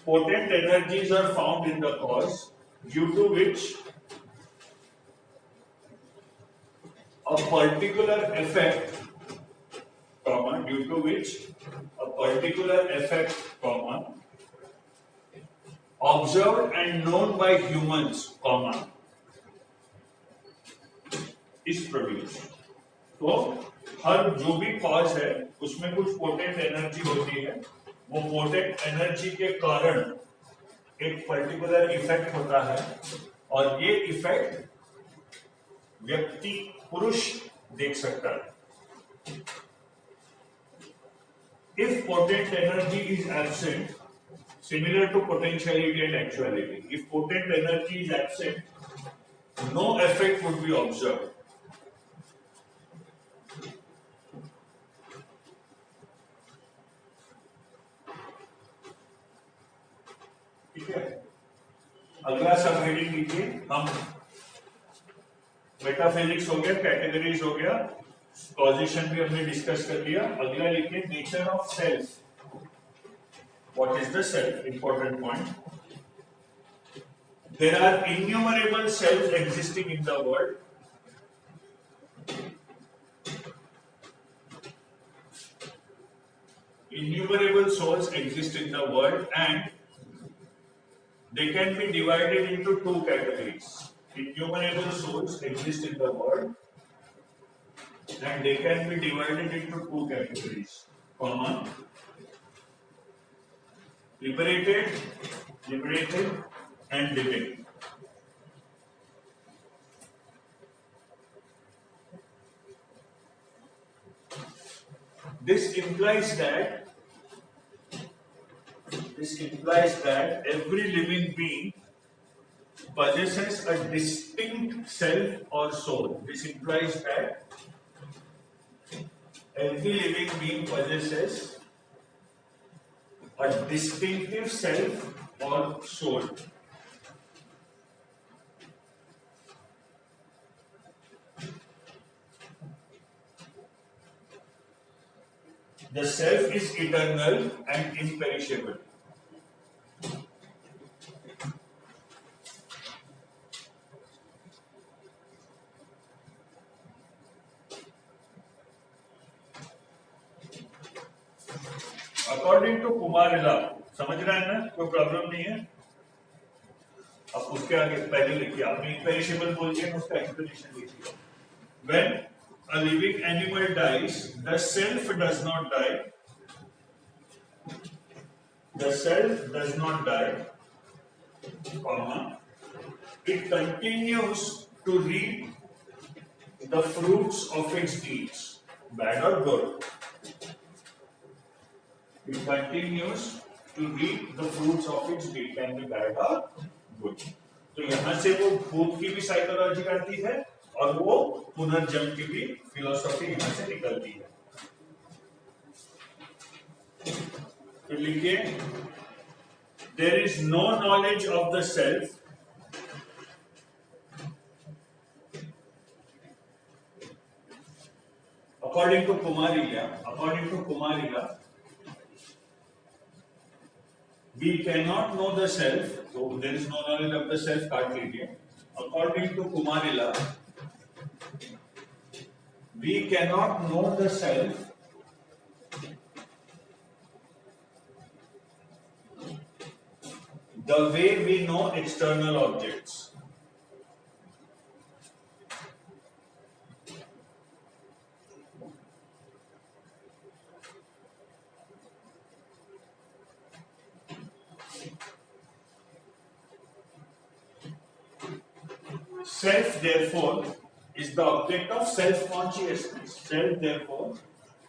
Potent energies are found in the cause due to which a particular effect, observed and known by humans, is produced. तो हर जो भी कॉज है उसमें कुछ पोटेंट एनर्जी होती है. वो पोटेंट एनर्जी के कारण एक पर्टिकुलर इफेक्ट होता है और ये इफेक्ट व्यक्ति पुरुष देख सकता है. If potent energy is absent, similar to potentiality and actuality, if potent energy is absent, no effect would be observed. ठीक है. अगला सब हेडिंग लीजिए. हम मेटाफिजिक्स हो गया, कैटेगरीज हो गया, कॉजेशन भी हमने डिस्कस कर लिया. अगला लिखिए nature of self. What is the self? Important point. There are innumerable souls existing in the world. Innumerable souls exist in the world and they can be divided into two categories. Innumerable souls exist in the world and they can be divided into two categories. Common, liberated and living. This implies that every living being possesses a distinct self or soul. This implies that every living being possesses a distinctive self or soul. The self is eternal and imperishable. According to Kumarila, समझ रहे हैं ना? कोई problem नहीं है. अब उसके आगे पहले लिखिए, आपने इम्पेरिशेबल बोल दिया, उसका एक्सप्लेनेशन लिखिए. When a living animal dies, the self does not die. The self does not die, it continues to reap the fruits of its deeds, bad or good. It continues to reap the fruits of its deed, can be bad or good. तो यहाँ से वो भूत की भी psychology करती है और वो पुनर्जन्म की भी फिलोसॉफी यहाँ से निकलती है. तो लिखिए, there is no knowledge of the self according to Kumarila, we cannot know the self, so there is no knowledge of the self, काट लीजिए. According to Kumarila, we cannot know the self the way we know external objects. Self, therefore, is the object of self-consciousness. Self, therefore,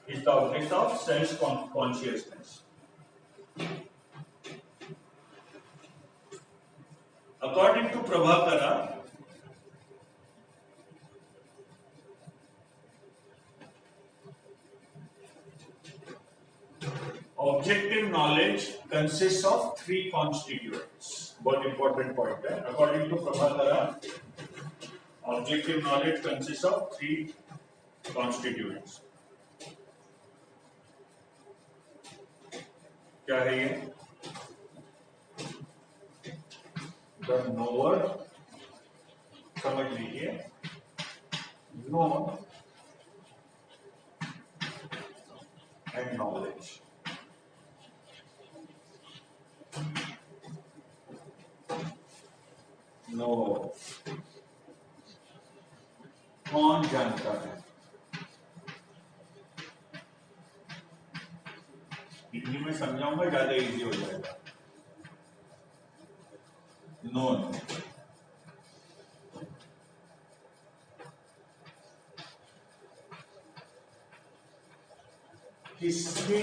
is the object of self-consciousness. According to Prabhakara, objective knowledge consists of three constituents. What important point there? According to Prabhakara, objective knowledge consists of three constituents. क्या है ये? The knower, समझ लीजिए, known and knowledge. Knower, कौन जानता है? हिंदी में समझाऊंगा, ज्यादा इजी हो जाएगा. नोन, किसके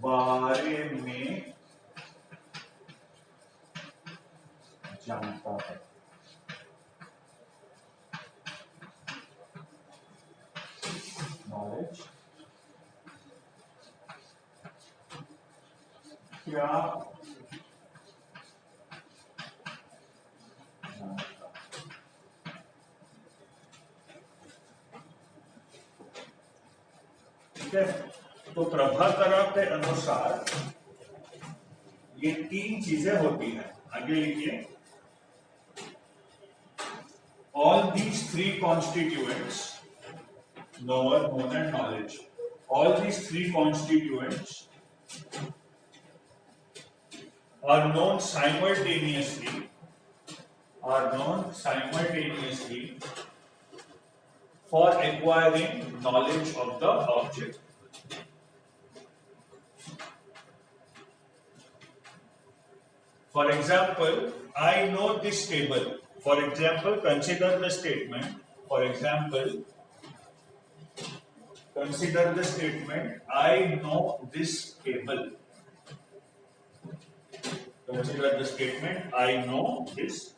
बारे में जानता है? नॉलेज, क्या ठीक है. तो प्रभाकरा के अनुसार ये तीन चीजें होती हैं. आगे लिखिए. All these three constituents, knower, known and knowledge, all these three constituents are known simultaneously for acquiring knowledge of the object. For example, I know this table. For example, consider the statement. I know this table. Consider the statement, I know this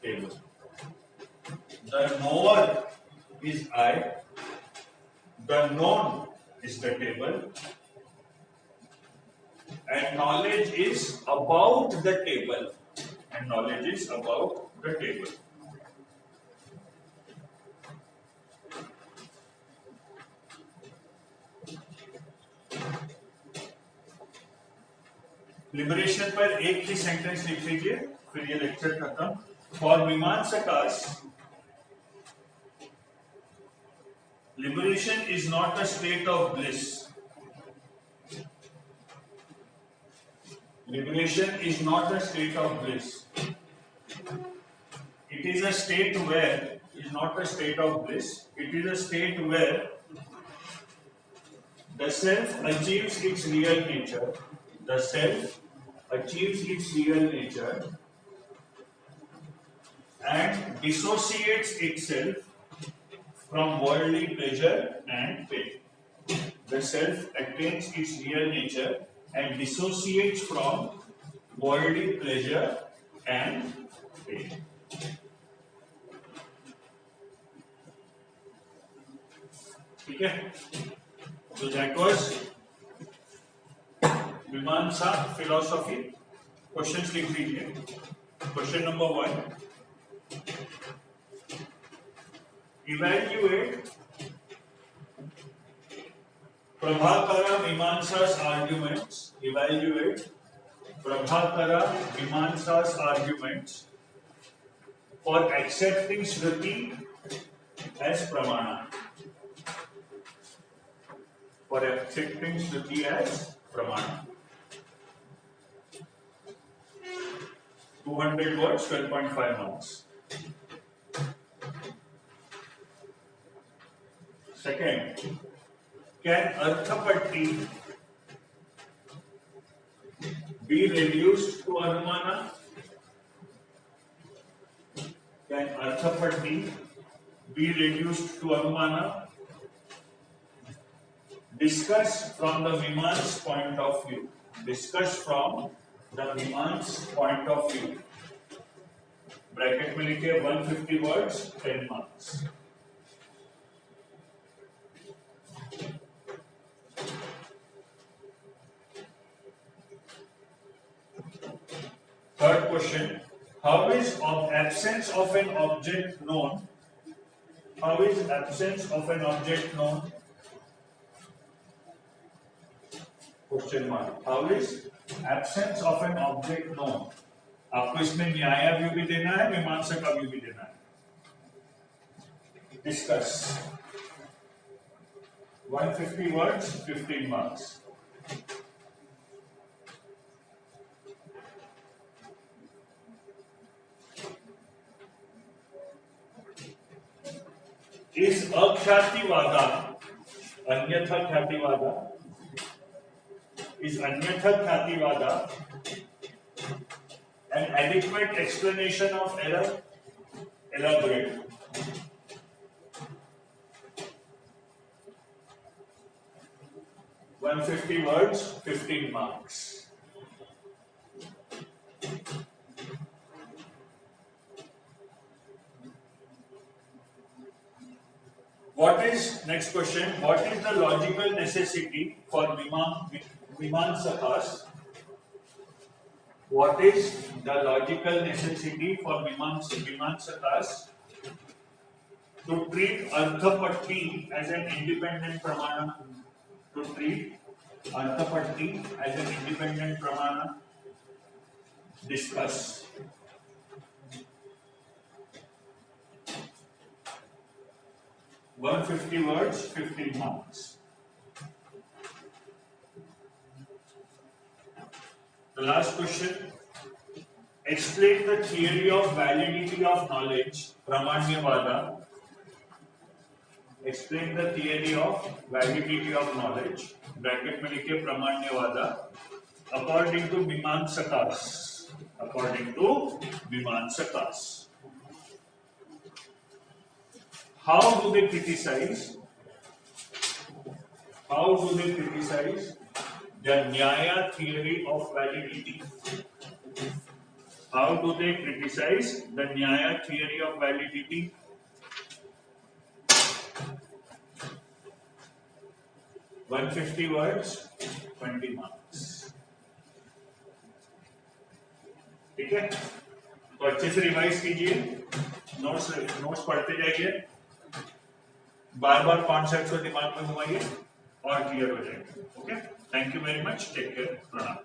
table. The knower is I. The known is the table. And knowledge is about the table. Liberation पर एक ही sentence लिख लीजिए, फिर ये lecture खत्म. For Mimamsakas, liberation is not a state of bliss. Liberation is not a state of bliss. It is a state where, is not a state of bliss. It is a state where the self achieves its real nature. The self achieves its real nature and dissociates itself from worldly pleasure and pain. The self attains its real nature and dissociates from worldly pleasure and pain. ठीक है? So that was मीमांसा philosophy. Questions लिख लीजिए. Question number 1, evaluate Prabhakara Mimamsa's arguments. Evaluate Prabhakara Mimamsa's arguments for accepting Shruti as Pramana. For accepting Shruti as Pramana. 200 words, 12.5 marks. Second, can Arthapatti be reduced to Anumana? Can Arthapatti be reduced to Anumana? Discuss from the Miman's point of view. Discuss from the Miman's point of view. Bracket में लिखिए 150 words, 10 marks. Third question, how is absence of an object known? How is absence of an object known? Question mark. How is absence of an object known? आपको इसमें न्याय view भी देना है, मीमांसा का व्यू भी देना है. Discuss. 150 words, 15 marks. Is akhyativada, anyatha khyativada, is anyatha khyativada an adequate explanation of error? Elaborate. (150 words, 15 marks. What is, next question, what is the logical necessity for Mimamsakas? What is the logical necessity for Mimamsakas to treat Arthapatti as an independent Pramana? To treat Arthapatti as an independent Pramana? Discuss. (150 words, 15 marks. The last question. Explain the theory of validity of knowledge, Pramanyavada. Explain the theory of validity of knowledge, bracket में लिखिए Pramanyavada, according to Mimamsakas. According to Mimamsakas. How do they criticize? How do they criticize the Nyaya theory of validity? How do they criticize the Nyaya theory of validity? (150 words, 20 marks. ठीक है, तो अच्छे से revise कीजिए, notes पढ़ते जाइए, बार बार concept को दिमाग में घुमाइए और क्लियर हो जाएगा. Okay, thank you very much, take care, प्रणाम.